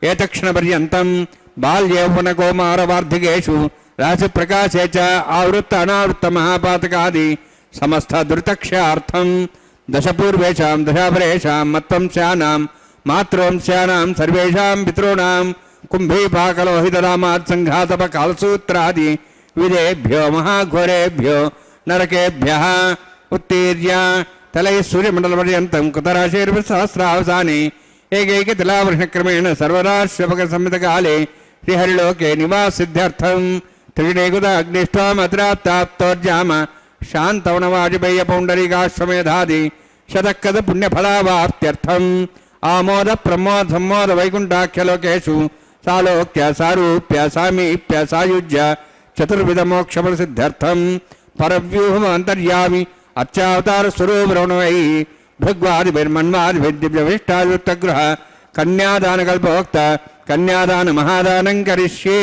ಏತಕ್ಷಣಪರ್ಯಂತಂ ಬಾಲ್ಯೌವನಕೌಮಾರವಾರ್ಧಿಕೇಷು ರಾಶಿಪ್ರಕಾಶೇ ಚ ಆವೃತ್ತ ಅನಾವೃತ್ತ ಮಹಾಪಾತಕಾದಿ ಸಮಸ್ತ ದುರಿತಕ್ಷಾರ್ಥಂ ದಶಪೂರ್ವೇಷಾಂ ದಶಾಪರೇಷಾಂ ಮತ್ವಂಸ್ಯಾನಾಂ ಮಾತೃವಂಸ್ಯಾನಾಂ ಸರ್ವೇಷಾಂ ಪಿತॄಣಾಂ ಕುಂಭೀಪಾಕಲೋಹಿತರಾಮಾತ್ ಸಂಘಾತಪಕಾಲಸೂತ್ರಾದಿ ವಿಧೇಭ್ಯೋ ಮಹಾಘೋರೇಭ್ಯೋ ನರಕೇಭ್ಯಃ ಉತ್ತೀರ್ಯ ತಲೈ ಸೂರ್ಯಮಂಡಲಪರ್ಯಂತಂ ಕೃತರಾಶಿರ್ಸಹಸ್ರಾವಸಾನೆ ಏಕೈಕ ತಿಲಾವರ್ಷಕ್ರಮೇಣ ಸರ್ವರಾಶ್ವಪಕ ಸಂಹಿತಕಾಲೆ ಶ್ರೀಹರಿಲೋಕೆ ನಿವಾಸಿದ್ಧ್ಯರ್ಥಂ ತ್ರಿಗುಣೇಕುತ ಅಗ್ನಿಷ್ಠಾಮತಿರಾಪ್ತಾಪ್ತೋರ್ಜಾಮ ಶಾಂತವನವಾಜಪೇಯ ಪೌಂಡರೀಕಾಶ್ವಮೇಧಾದಿ ಶತಕ್ಕದ ಪುಣ್ಯಫಲಾವಾಪ್ತ್ಯರ್ಥಂ ಆಮೋದ ಪ್ರಮೋದ ಸಂಮೋದ ವೈಕುಂಠಾಖ್ಯಲೋಕೇಶು ಸಾಲೋಕ್ಯ ಸಾರೂಪ್ಯ ಸಾಮೀಪ್ಯ ಸಾಯುಜ್ಯ ಚತುರ್ವಿಧ ಮೋಕ್ಷಫಲಸಿದ್ಧ್ಯರ್ಥಂ ಪರವ್ಯೂಹಮ ಅಂತರ್ಯಾಮಿ ಅರ್ಚಾವತಾರ ಸ್ವರೂಪರವಣವೈ ಭೃಗ್ವಾದಿಭಿರ್ಮನ್ವಾದಿಭಿರ್ದಿವ್ಯವಿಷ್ಟಾಯುಕ್ತಗೃಹ ಕನ್ಯಾದಾನಕಲ್ಪೋಕ್ತ ಕನ್ಯಾದಾನ ಮಹಾದಾನಂ ಕರಿಷ್ಯೇ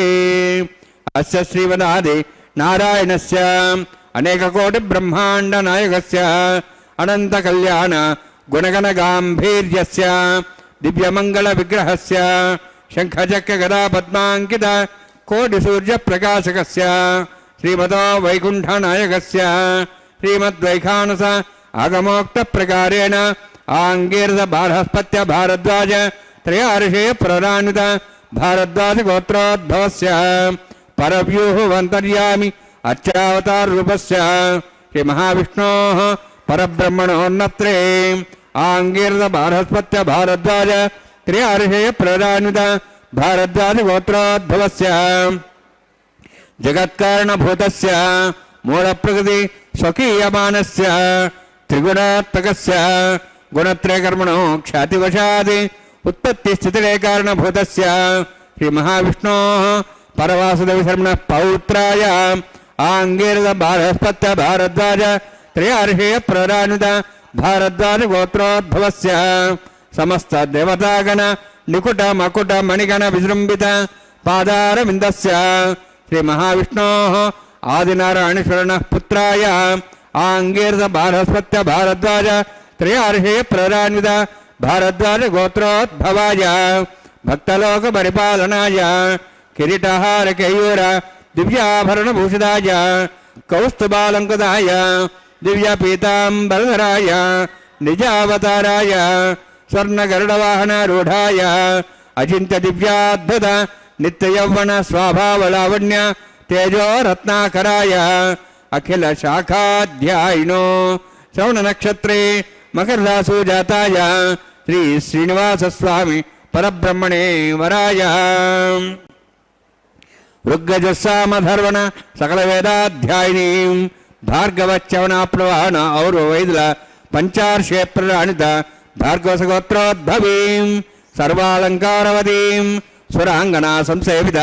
ಅಸ್ಯ ಶ್ರೀಮದಾದಿ ನಾರಾಯಣಸ್ಯ ಅನೇಕಕೋಟಿ ಬ್ರಹ್ಮಾಂಡ ನಾಯಕಸ್ಯ ಅನಂತ ಕಲ್ಯಾಣ ಗುಣಗಣ ಗಾಂಭೀರ್ಯಸ್ಯ ದಿವ್ಯಮಂಗಳ ವಿಗ್ರಹಸ್ಯ ಶಂಖಚಕ್ರ ಗದಾ ಪದ್ಮಾಂಕಿತ ಕೋಟಿ ಸೂರ್ಯ ಪ್ರಕಾಶಕಸ್ಯ ಶ್ರೀಮತೋ ವೈಕುಂಠ ನಾಯಕಸ್ಯ ಶ್ರೀಮದ್ವೈಖಾನಸ ಆಗಮೋಕ್ತ ಪ್ರಕಾರೇಣ ಆಂಗೀರ್ಧ ಬಾರಹಸ್ಪತ್ಯ ಭಾರದ್ವಾಜ ತ್ರಯಾರ್ಷೇ ಪ್ರರಾಣಿತ ಭಾರದ್ವಾಜ ಗೋತ್ರೋದ್ಭವಸ್ಯ ಪರವ್ಯೂಹವಂತರ್ಯಾಮಿ ಅರ್ಚಾವತಾರ ರೂಪಸ್ಯ ಶ್ರೀ ಮಹಾವಿಷ್ಣೋಃ ಪರಬ್ರಹ್ಮಣೋನ್ನತ್ರೇ ಆಂಗೀರ್ಧ ಬಾರಹಸ್ಪತ್ಯ ಭಾರದ್ವಾಜ ತ್ರಯಾರ್ಷೇ ಪ್ರರಾಣಿತ ಭಾರದ್ವಾಜ ಗೋತ್ರೋದ್ಭವಸ್ಯ ಜಗತ್ಕಾರಣಭೂತಸ್ಯ ಮೂಢಪ್ರಕೃತಿ ಸ್ವಕೀಯಮಾನಸ್ಯ ತ್ರಿಗುಣಾತ್ಮಕಸ್ಯ ಗುಣತ್ರಯಕರ್ಮಣೋ ಖ್ಯಾತಿವಶಾದಿ ಉತ್ಪತ್ತಿ ಸ್ಥಿತಿಲೇ ಕಾರಣಭೂತಸ್ಯ ಶ್ರೀ ಮಹಾವಿಷ್ಣೋಃ ಪರವಾಸುದೇವಶರ್ಮಣಃ ಪೌತ್ರಾಯ ಆಂಗೀರ್ಧ ಬಾರಹಸ್ಪತ್ಯ ಭಾರದ್ವಾಜ ತ್ರಯಾರ್ಷೇ ಪ್ರರಾಣಿತ ಭಾರದ್ವಾಜ ಗೋತ್ರೋದ್ಭವಸ್ಯ ಸಮಸ್ತ ದೇವತಾಗಣ ನಿಕುಟ ಮಕುಟ ಮಣಿಗಣ ವಿಜೃಂಭಿತ ಪಾದಾರವಿಂದಸ್ಯ ಶ್ರೀ ಮಹಾವಿಷ್ಣೋಃ ಆದಿನಾರಾಯಣೇಶ್ವರನಃ ಪುತ್ರಾಯ ಆಂಗೀರ್ಧ ಬಾರಹಸ್ಪತ್ಯ ಭಾರದ್ವಾಜ ತ್ರಯಾರ್ಷೇ ಪ್ರರಾಣಿತ ಭಾರದ್ವಾಜ ಗೋತ್ರೋದ್ಭವಾಯ ಭಕ್ತಲೋಕ ಪರಿಪಾಲನಾಯ ಕಿರೀಟಹಾರ ಕೇಯೂರ ದಿವ್ಯಾಭರಣಭೂಷಿತಾಯ ಕೌಸ್ತುಭಾಲಂಕೃತಾಯ ದಿವ್ಯ ಪೀತಾಂಬರಧರಾಯ ನಿಜಾವತಾರಾಯ ಸ್ವರ್ಣಗರುಡವಾಹನಾರೂಢಾಯ ಅಚಿಂತ್ಯ ದಿವ್ಯಾದ್ಭುತ ನಿತ್ಯಯೌವನ ಸ್ವಭಾವಲಾವಣ್ಯ ತೇಜೋ ರತ್ನಾಕರಾಯ ಅಖಿಲ ಶಾಖಾಧ್ಯಾಯಿನೋ ಶ್ರವಣ ನಕ್ಷತ್ರೇ ಮಕರರಾಸು ಜಾತಾಯ ಶ್ರೀ ಶ್ರೀನಿವಾಸ ಸ್ವಾಮಿ ಪರಬ್ರಹ್ಮಣೇ ವರಾಯ ಋಗ್ಗಜಸ್ಸಾಮಧರ್ವಣ ಸಕಲ ವೇದಾಧ್ಯಾಯಿನೀಂ ಭಾರ್ಗವಚ್ಚವನಾಪ್ಲವಾಣ ಔರ್ವ ವೈದ್ಲ ಪಂಚಾರ್ಷೇ ಪ್ರರಾಣಿತ ಭಾರ್ಗವಸಗೋತ್ರೋದ್ಭವೀಂ ಸರ್ವಾಲಂಕಾರವತೀಂ ಸ್ವರಾಂಗನಾ ಸಂಸೇವಿತ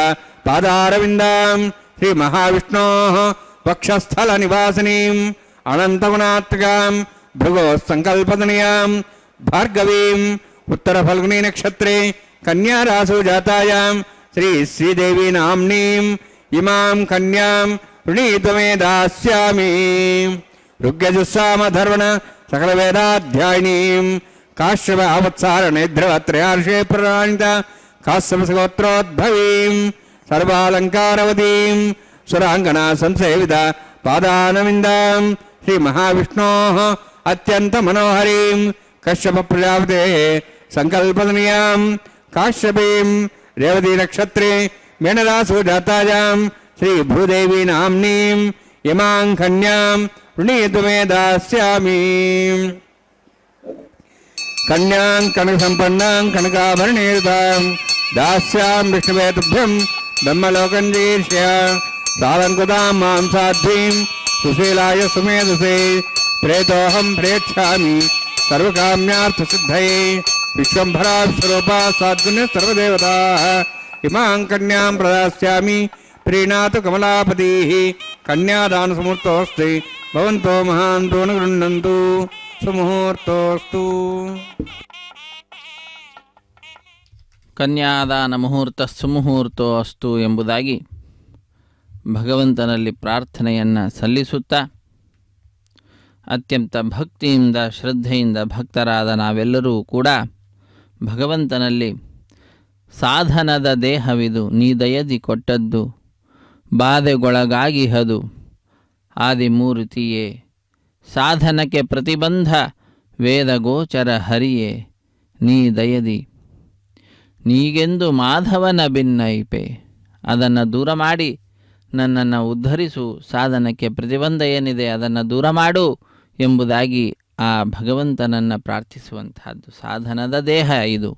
ಪಾದಾರವಿಂದಾಂ ಶ್ರೀ ಮಹಾವಿಷ್ಣೋಃ ವಕ್ಷಸ್ಥಲ ನಿವಾಸಿನೀಂ ಅನಂತಗುಣಾತ್ಮಕಾಂ ಭೃಗೋ ಸಂಕಲ್ಪದನೀಯಾಂ ಭಾರ್ಗವೀಂ ಉತ್ತರ ಫಲ್ಗುಣಿ ನಕ್ಷತ್ರೇ ಕನ್ಯಾ ರಾಸು ಜಾತಾಯಾಂ ಶ್ರೀ ಶ್ರೀದೇವಿ ನಾಮ್ನೀಂ ಇಮಾಂ ಕನ್ಯಾಂ ವೃಣೀತ್ವಮೇ ದಾಸ್ಯಾಮಿ ಋಗ್ಯಜುಸ್ಸಾಮಧರ್ವಣ ಸಕಲ ವೇದಾಧ್ಯಾಯಿನೀಂ ಕಾಶ್ಯಪ ಅವತ್ಸಾರ ನೇಧ್ರವ ತ್ರಯಾರ್ಷೇ ಪ್ರರಾಣಿತ ಕಾಶ್ಯಪಸಗೋತ್ರೋದ್ಭವೀಂ ಸರ್ವಾಲಂಕಾರವತೀಂ ಸುರಾಂಗನಾ ಸಂಸೇವಿತ ಪಾದಾನವಿಂದಾಂ ಶ್ರೀ ಮಹಾವಿಷ್ಣೋಃ ಅತ್ಯಂತ ಮನೋಹರೀಂ ಕಶ್ಯಪ ಪ್ರಜಾಪತೇಃ ಸಂಕಲ್ಪದನಿಯಾಂ ಕಾಶ್ಯಪೀಂ ರೇವತಿ ನಕ್ಷತ್ರೇ ಮೇಣರಾಸು ಜಾತಾಯಾಂ ಶ್ರೀ ಭೂದೇವಿ ನಾಮ್ನೀಂ ಇಮಾಂ ಕನ್ಯಾಂ ವೃಣೀತು ಮೇ ದಾಸ್ಯಾಮಿ. ಕನ್ಯಾಂ ಕನಕ ಸಂಪನ್ನಾಂ ಕನಕಾಭರಣೇತಾಂ ದಾಸ್ಯಾಂ ವಿಷ್ಣುವೇ ತುಭ್ಯಂ ಬ್ರಹ್ಮಲೋಕಂಜೀರ್ಷ್ಯ ಸಾಲಂಕುತಾಂ ಮಾಂ ಸಾಧ್ವೀಂ ಸುಶೀಲಾಯ ಸುಮೇಧಸೇ ಪ್ರೇತೋಹಂ ಪ್ರೇಕ್ಷಾಮಿ ಸರ್ವಕಾಮ್ಯಾರ್ಥಸಿದ್ಧಯೇ ವಿಶ್ವಂಭರಾ ಸ್ವರೂಪಾ ಸಾಧ್ವಿನಿ ಸರ್ವದೇವತಾಃ ಇಮಾಂ ಕನ್ಯಾಂ ಪ್ರದಾಸ್ಯಾಮಿ ಪ್ರೀಣಾತು ಕಮಲಾಪತಿಃ. ಕನ್ಯಾದಾನಸಮೂರ್ತೋऽಸ್ತಿ ಭವಂತೋ ಮಹಾಂತೋ ನ ಗೃಹ್ಣಂತು ಸುಮುಹೂರ್ತೋऽಸ್ತು. ಕನ್ಯಾದಾನ ಮುಹೂರ್ತ ಸುಮುಹೂರ್ತೋ ಅಸ್ತು ಎಂಬುದಾಗಿ ಭಗವಂತನಲ್ಲಿ ಪ್ರಾರ್ಥನೆಯನ್ನು ಸಲ್ಲಿಸುತ್ತಾ ಅತ್ಯಂತ ಭಕ್ತಿಯಿಂದ ಶ್ರದ್ಧೆಯಿಂದ ಭಕ್ತರಾದ ನಾವೆಲ್ಲರೂ ಕೂಡ ಭಗವಂತನಲ್ಲಿ ಸಾಧನದ ದೇಹವಿದು ನೀ ದಯದಿ ಕೊಟ್ಟದ್ದು ಬಾಧೆಗೊಳಗಾಗಿಹದು ಆದಿಮೂರ್ತಿಯೇ ಸಾಧನಕ್ಕೆ ಪ್ರತಿಬಂಧ ವೇದಗೋಚರ ಹರಿಯೇ ನೀ ದಯದಿ ನೀಗೆಂದು ಮಾಧವನ ಭಿನ್ನೈಪೆ ಅದನ್ನು ದೂರ ಮಾಡಿ ನನ್ನನ್ನು ಉದ್ಧರಿಸು. ಸಾಧನಕ್ಕೆ ಪ್ರತಿಬಂಧ ಏನಿದೆ ಅದನ್ನು ದೂರ ಮಾಡು ಎಂಬುದಾಗಿ ಆ ಭಗವಂತನನ್ನು ಪ್ರಾರ್ಥಿಸುವಂತಹದ್ದು. ಸಾಧನದ ದೇಹ ಇದು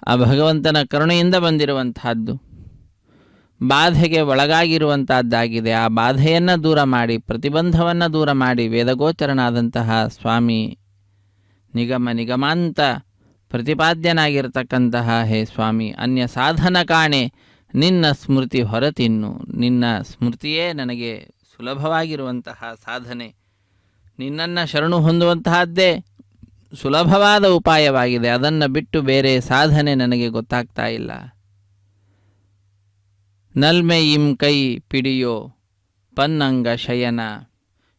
ಆ ಭಗವಂತನ ಕರುಣೆಯಿಂದ ಬಂದಿರುವಂತಹದ್ದು, ಬಾಧೆಗೆ ಒಳಗಾಗಿರುವಂತಹದ್ದಾಗಿದೆ. ಆ ಬಾಧೆಯನ್ನು ದೂರ ಮಾಡಿ ಪ್ರತಿಬಂಧವನ್ನು ದೂರ ಮಾಡಿ ವೇದಗೋಚರನಾದಂತಹ ಸ್ವಾಮಿ ನಿಗಮಾಂತ ಪ್ರತಿಪಾದ್ಯನಾಗಿರ್ತಕ್ಕಂತಹ ಹೇ ಸ್ವಾಮಿ ಅನ್ಯ ಸಾಧನ ಕಾಣೆ ನಿನ್ನ ಸ್ಮೃತಿ ಹೊರತಿನ್ನು. ನಿನ್ನ ಸ್ಮೃತಿಯೇ ನನಗೆ ಸುಲಭವಾಗಿರುವಂತಹ ಸಾಧನೆ. ನಿನ್ನನ್ನು ಶರಣು ಹೊಂದುವಂತಹದ್ದೇ ಸುಲಭವಾದ ಉಪಾಯವಾಗಿದೆ. ಅದನ್ನು ಬಿಟ್ಟು ಬೇರೆ ಸಾಧನೆ ನನಗೆ ಗೊತ್ತಾಗ್ತಾ ಇಲ್ಲ. ನಲ್ಮೆ ಇಂ ಕೈ ಪಿಡಿಯೋ ಪನ್ನಂಗ ಶಯನ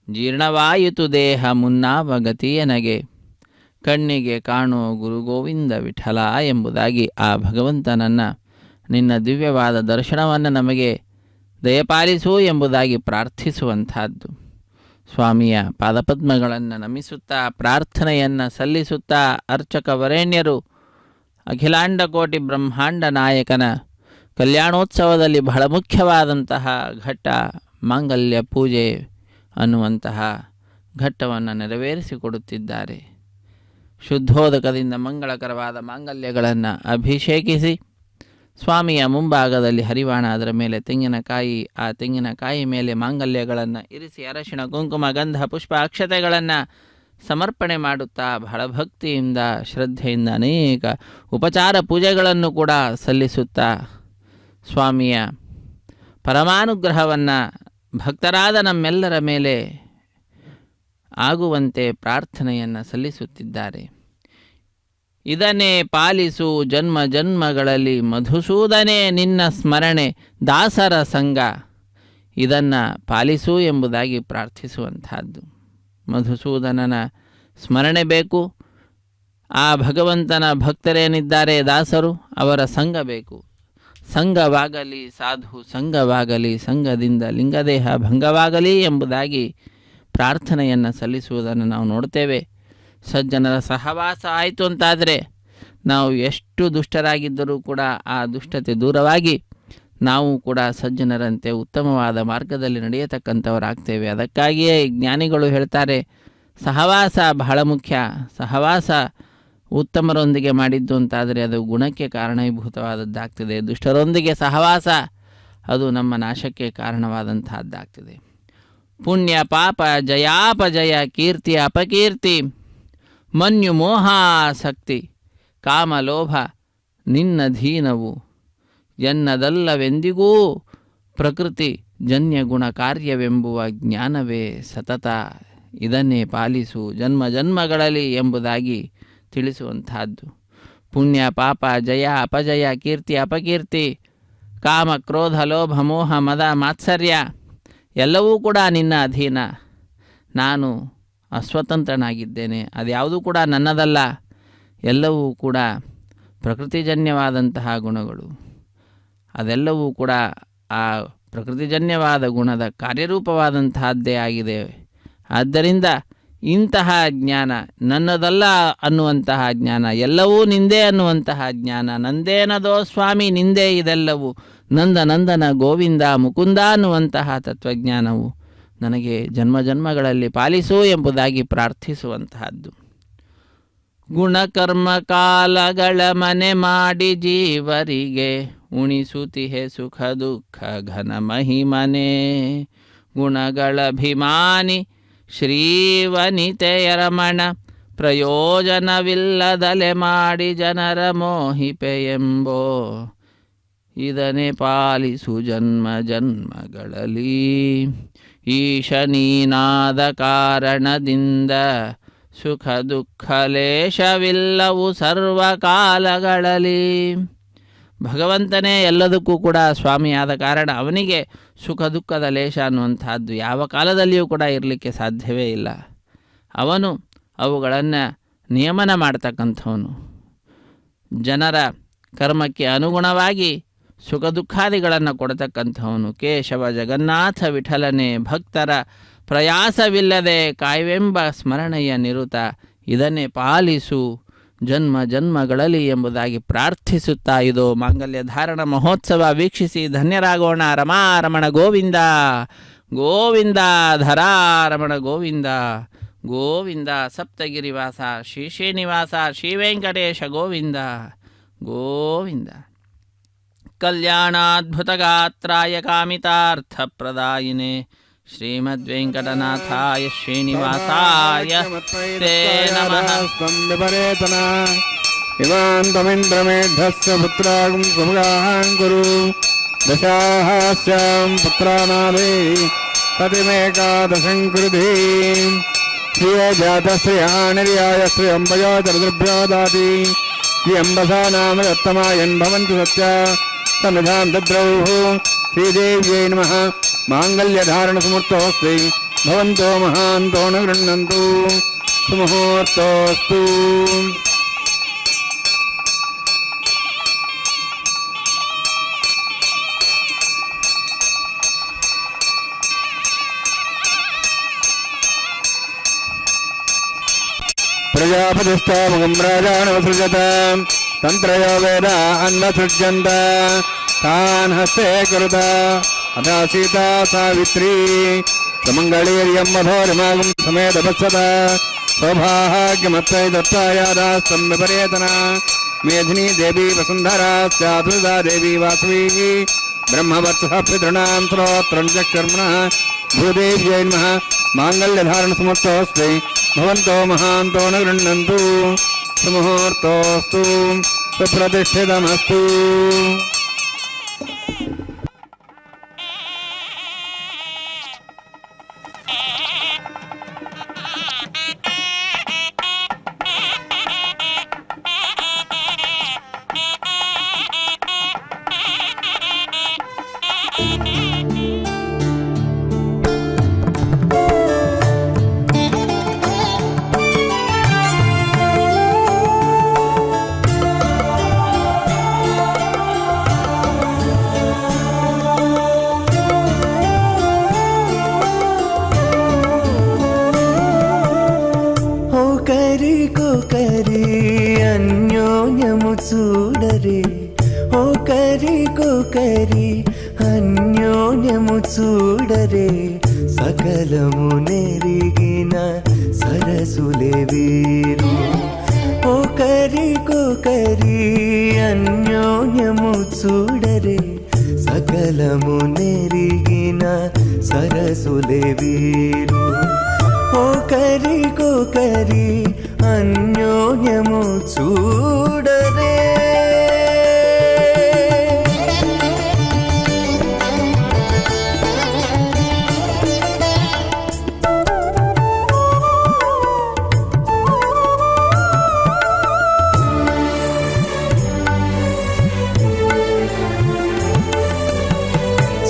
ಜೀರ್ಣವಾಯಿತು ದೇಹ ಮುನ್ನಾವ ಗತಿಯನಗೆ ಕಣ್ಣಿಗೆ ಕಾಣೋ ಗುರುಗೋವಿಂದ ವಿಠಲ ಎಂಬುದಾಗಿ ಆ ಭಗವಂತನನ್ನು ನಿನ್ನ ದಿವ್ಯವಾದ ದರ್ಶನವನ್ನು ನಮಗೆ ದಯಪಾಲಿಸು ಎಂಬುದಾಗಿ ಪ್ರಾರ್ಥಿಸುವಂಥದ್ದು. ಸ್ವಾಮಿಯ ಪಾದಪದ್ಮಗಳನ್ನು ನಮಿಸುತ್ತಾ ಪ್ರಾರ್ಥನೆಯನ್ನು ಸಲ್ಲಿಸುತ್ತಾ ಅರ್ಚಕ ವರೇಣ್ಯರು ಅಖಿಲಾಂಡ ಕೋಟಿ ಬ್ರಹ್ಮಾಂಡ ನಾಯಕನ ಕಲ್ಯಾಣೋತ್ಸವದಲ್ಲಿ ಬಹಳ ಮುಖ್ಯವಾದಂತಹ ಘಟ್ಟ ಮಾಂಗಲ್ಯ ಪೂಜೆ ಅನ್ನುವಂತಹ ಘಟ್ಟವನ್ನು ನೆರವೇರಿಸಿಕೊಡುತ್ತಿದ್ದಾರೆ. ಶುದ್ಧೋದಕದಿಂದ ಮಂಗಳಕರವಾದ ಮಾಂಗಲ್ಯಗಳನ್ನು ಅಭಿಷೇಕಿಸಿ ಸ್ವಾಮಿಯ ಮುಂಭಾಗದಲ್ಲಿ ಹರಿವಾಣ, ಅದರ ಮೇಲೆ ತೆಂಗಿನಕಾಯಿ, ಆ ತೆಂಗಿನಕಾಯಿ ಮೇಲೆ ಮಾಂಗಲ್ಯಗಳನ್ನು ಇರಿಸಿ ಅರಶಿಣ ಕುಂಕುಮ ಗಂಧ ಪುಷ್ಪ ಅಕ್ಷತೆಗಳನ್ನು ಸಮರ್ಪಣೆ ಮಾಡುತ್ತಾ ಬಹಳ ಭಕ್ತಿಯಿಂದ ಶ್ರದ್ಧೆಯಿಂದ ಅನೇಕ ಉಪಚಾರ ಪೂಜೆಗಳನ್ನು ಕೂಡ ಸಲ್ಲಿಸುತ್ತಾ ಸ್ವಾಮಿಯ ಪರಮಾನುಗ್ರಹವನ್ನು ಭಕ್ತರಾದ ನಮ್ಮೆಲ್ಲರ ಮೇಲೆ ಆಗುವಂತೆ ಪ್ರಾರ್ಥನೆಯನ್ನು ಸಲ್ಲಿಸುತ್ತಿದ್ದಾರೆ. ಇದನ್ನೇ ಪಾಲಿಸು ಜನ್ಮ ಜನ್ಮಗಳಲ್ಲಿ ಮಧುಸೂದನೇ ನಿನ್ನ ಸ್ಮರಣೆ ದಾಸರ ಸಂಘ. ಇದನ್ನು ಪಾಲಿಸು ಎಂಬುದಾಗಿ ಪ್ರಾರ್ಥಿಸುವಂತಹದ್ದು. ಮಧುಸೂದನನ ಸ್ಮರಣೆ ಬೇಕು. ಆ ಭಗವಂತನ ಭಕ್ತರೇನಿದ್ದಾರೆ ದಾಸರು, ಅವರ ಸಂಘ ಬೇಕು. ಸಂಘವಾಗಲಿ ಸಾಧು ಸಂಘವಾಗಲಿ, ಸಂಘದಿಂದ ಲಿಂಗದೇಹ ಭಂಗವಾಗಲಿ ಎಂಬುದಾಗಿ ಪ್ರಾರ್ಥನೆಯನ್ನು ಸಲ್ಲಿಸುವುದನ್ನು ನಾವು ನೋಡ್ತೇವೆ. ಸಜ್ಜನರ ಸಹವಾಸ ಆಯಿತು ಅಂತಾದರೆ ನಾವು ಎಷ್ಟು ದುಷ್ಟರಾಗಿದ್ದರೂ ಕೂಡ ಆ ದುಷ್ಟತೆ ದೂರವಾಗಿ ನಾವು ಕೂಡ ಸಜ್ಜನರಂತೆ ಉತ್ತಮವಾದ ಮಾರ್ಗದಲ್ಲಿ ನಡೆಯತಕ್ಕಂಥವರಾಗ್ತೇವೆ. ಅದಕ್ಕಾಗಿಯೇ ಜ್ಞಾನಿಗಳು ಹೇಳ್ತಾರೆ ಸಹವಾಸ ಬಹಳ ಮುಖ್ಯ. ಸಹವಾಸ ಉತ್ತಮರೊಂದಿಗೆ ಮಾಡಿದ್ದು ಅಂತಾದರೆ ಅದು ಗುಣಕ್ಕೆ ಕಾರಣೀಭೂತವಾದದ್ದಾಗ್ತದೆ. ದುಷ್ಟರೊಂದಿಗೆ ಸಹವಾಸ ಅದು ನಮ್ಮ ನಾಶಕ್ಕೆ ಕಾರಣವಾದಂತಹದ್ದಾಗ್ತದೆ. ಪುಣ್ಯ ಪಾಪ ಜಯಾಪಜಯ ಕೀರ್ತಿ ಅಪಕೀರ್ತಿ ಮನ್ಯು ಮೋಹಾಸಕ್ತಿ ಕಾಮಲೋಭ ನಿನ್ನಧೀನವು ಎನ್ನದಲ್ಲವೆಂದಿಗೂ ಪ್ರಕೃತಿ ಜನ್ಯ ಗುಣ ಕಾರ್ಯವೆಂಬುವ ಜ್ಞಾನವೇ ಸತತ. ಇದನ್ನೇ ಪಾಲಿಸು ಜನ್ಮ ಜನ್ಮಗಳಲ್ಲಿ ಎಂಬುದಾಗಿ ತಿಳಿಸುವಂತಹದ್ದು. ಪುಣ್ಯ ಪಾಪ ಜಯ ಅಪಜಯ ಕೀರ್ತಿ ಅಪಕೀರ್ತಿ ಕಾಮ ಕ್ರೋಧ ಲೋಭ ಮೋಹ ಮದ ಮಾತ್ಸರ್ಯ ಎಲ್ಲವೂ ಕೂಡ ನಿನ್ನ ಅಧೀನ. ನಾನು ಅಸ್ವತಂತ್ರನಾಗಿದ್ದೇನೆ, ಅದ್ಯಾವುದೂ ಕೂಡ ನನ್ನದಲ್ಲ. ಎಲ್ಲವೂ ಕೂಡ ಪ್ರಕೃತಿಜನ್ಯವಾದಂತಹ ಗುಣಗಳು. ಅದೆಲ್ಲವೂ ಕೂಡ ಆ ಪ್ರಕೃತಿಜನ್ಯವಾದ ಗುಣದ ಕಾರ್ಯರೂಪವಾದಂತಹದ್ದೇ ಆಗಿದೆ. ಆದ್ದರಿಂದ ಇಂತಹ ಜ್ಞಾನ ನನ್ನದಲ್ಲ ಅನ್ನುವಂತಹ ಜ್ಞಾನ, ಎಲ್ಲವೂ ನಿಂದೇ ಅನ್ನುವಂತಹ ಜ್ಞಾನ, ನಂದೇನದೋ ಸ್ವಾಮಿ ನಿಂದೇ ಇದೆಲ್ಲವೂ, ನಂದ ನಂದನ ಗೋವಿಂದ ಮುಕುಂದ ಅನ್ನುವಂತಹ ತತ್ವಜ್ಞಾನವು ನನಗೆ ಜನ್ಮ ಜನ್ಮಗಳಲ್ಲಿ ಪಾಲಿಸು ಎಂಬುದಾಗಿ ಪ್ರಾರ್ಥಿಸುವಂತಹದ್ದು. ಗುಣಕರ್ಮ ಕಾಲಗಳ ಮನೆ ಮಾಡಿ ಜೀವರಿಗೆ ಉಣಿಸುತ್ತಿಹೆ ಸುಖ ದುಃಖ ಘನ ಮಹಿಮನೆ. ಗುಣಗಳಭಿಮಾನಿ ಶ್ರೀವನಿತೆಯ ರಮಣ ಪ್ರಯೋಜನವಿಲ್ಲದಲೆ ಮಾಡಿ ಜನರ ಮೋಹಿಪೆ ಎಂಬೋ. ಇದನ್ನೇ ಪಾಲಿಸು ಜನ್ಮ ಜನ್ಮಗಳಲ್ಲಿ ಈಶನೀನಾದ ಕಾರಣದಿಂದ ಸುಖ ದುಃಖ ಲೇಷವಿಲ್ಲವು ಸರ್ವಕಾಲಗಳಲ್ಲಿ. ಭಗವಂತನೇ ಎಲ್ಲದಕ್ಕೂ ಕೂಡ ಸ್ವಾಮಿಯಾದ ಕಾರಣ ಅವನಿಗೆ ಸುಖ ದುಃಖದ ಲೇಷ ಅನ್ನುವಂಥದ್ದು ಯಾವ ಕಾಲದಲ್ಲಿಯೂ ಕೂಡ ಇರಲಿಕ್ಕೆ ಸಾಧ್ಯವೇ ಇಲ್ಲ. ಅವನು ಅವುಗಳನ್ನು ನಿಯಮನ ಮಾಡ್ತಕ್ಕಂಥವನು. ಜನರ ಕರ್ಮಕ್ಕೆ ಅನುಗುಣವಾಗಿ ಸುಖ ದುಃಖಾದಿಗಳನ್ನು ಕೊಡತಕ್ಕಂಥವನು. ಕೇಶವ ಜಗನ್ನಾಥ ವಿಠಲನೆ ಭಕ್ತರ ಪ್ರಯಾಸವಿಲ್ಲದೆ ಕಾಯ್ವೆಂಬ ಸ್ಮರಣೆಯ ನಿರುತ ಇದನ್ನೇ ಪಾಲಿಸು ಜನ್ಮ ಜನ್ಮಗಳಲ್ಲಿ ಎಂಬುದಾಗಿ ಪ್ರಾರ್ಥಿಸುತ್ತಾ ಇದು ಮಾಂಗಲ್ಯ ಧಾರಣ ಮಹೋತ್ಸವ ವೀಕ್ಷಿಸಿ ಧನ್ಯರಾಗೋಣ. ರಮಾರಮಣ ಗೋವಿಂದ ಗೋವಿಂದ, ಧರಾರಮಣ ಗೋವಿಂದ ಗೋವಿಂದ, ಸಪ್ತಗಿರಿವಾಸ ಶ್ರೀ ಶ್ರೀನಿವಾಸ ಶ್ರೀ ವೆಂಕಟೇಶ ಗೋವಿಂದ ಗೋವಿಂದ. ಕಲ್ಯಾಣಾದ್ಭುತಗಾತ್ರಾಯ ಕಾಮಿತಾರ್ಥಪ್ರದಾಯಿನೇ ಶ್ರೀಮದ್ವೆಂಕಟನಾಥಾಯ ಶ್ರೀನಿವಾಸಾಯ ತೇ ನಮಃ. ಇವಾಂತಮಿಂದ್ರಮೇಢಸ್ಯ ಪುತ್ರಾಗಂ ಸುಮಗಾಂ ಕುರು ದಶಾಸ್ಯಾಂ ಪುತ್ರಾನಾಭೇ ಪತಿಮೇಕಾದಶಂ ಕೃಧಿ ಶ್ರಿಯ ಜಾತ ಶ್ರಿಯಾಣಿರ್ಯಾಯ ಶ್ರೀ ಅಂಬಯೋ ಚರದೃಭ್ಯೋ ದಾತಿ ಶ್ರೀ ಅಂಬಸಾ ನಾಮ ದತ್ತಮಾಯನ್ ಭವಂತು ಸತ್ಯ ಸಮಿಧಾಂ ದದ್ರೌಃ. ಶ್ರೀದೇವ್ಯೈ ನಮಃ. ಮಾಂಗಲ್ಯಧಾರಣ ಸುಮೂರ್ತೋಸ್ತಿ ಭವಂತೋ ಮಹಾಂತೋ ನ ಗೃಹ್ಣಂತು ಸುಮುಹೂರ್ತೋಸ್ತು. ಪ್ರಜಾಪತಿಷ್ಠಾಮುಖಂ ರಾಜಾನವಸೃಜತ ತಂತ್ರಯೋ ವೇದ ಅನ್ವಸೃಜ್ಯಂತ ತಾನ್ ಹಸ್ತೆ ಕರುತ ಅಥ ಸೀತಾ ಸಾವಿತ್ರಿ ಸುಮಂಗಳೀರ್ಯಂ ಮಧೋರಿಮಾಗಂ ಸಮೇತಪತ್ಸತ ಸೌಭಾಗ್ಯಮತ್ತೈ ದತ್ತಾಯಾದಾಸ್ತಂ ವಿಪರೇತನ. ಮೇಧಿನಿ ದೇವಿ ವಸುಂಧರಾ ಸ್ಯಾದುದಾ ದೇವಿ ವಾಸವಿ ಬ್ರಹ್ಮವತ್ಸಃ ಪಿತॄಣಾಂ ಶ್ರೋತ್ರಂ ಚಕ್ಷುರ್ಮನಃ ಭೂದೇವ್ಯೈ ನಮಃ. ಮಾಂಗಲ್ಯಧಾರಣ ಸಮರ್ಥೋಸ್ತಿ ಭವಂತೋ ಮಹಾಂತೋ ನ ಗೃಹ್ಣಂತು ಸುಮುಹೂರ್ತೋಸ್ತು ಸುಪ್ರತಿಷ್ಠಿತಮಸ್ತು. చూడరే ఓ కరి కోకరి అన్యోన్యము చూడరే సకలము నెరిగిన సరసులే వీరు ఓ కరి కోకరి అన్యోన్యము చూడరే సకలము నెరిగిన సరసులే వీరు ఓ కరి కోకరి అన్యోన్యము చూడరే.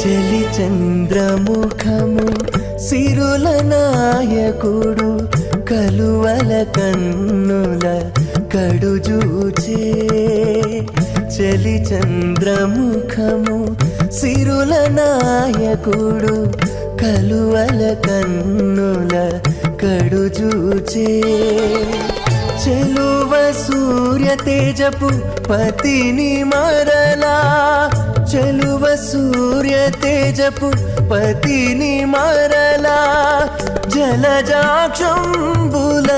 చలి చంద్రముఖము సిరుల నాయకుడు కలువల కన్నుల కడుజూచే చలి చంద్రముఖము సిరుల నాయకుడు కలువల కన్నుల కడుజూచే చెలువ సూర్య తేజపు పతిని మరలా చెలువ సూర్య తేజపు పతిని మరలా జలజాక్షంబుల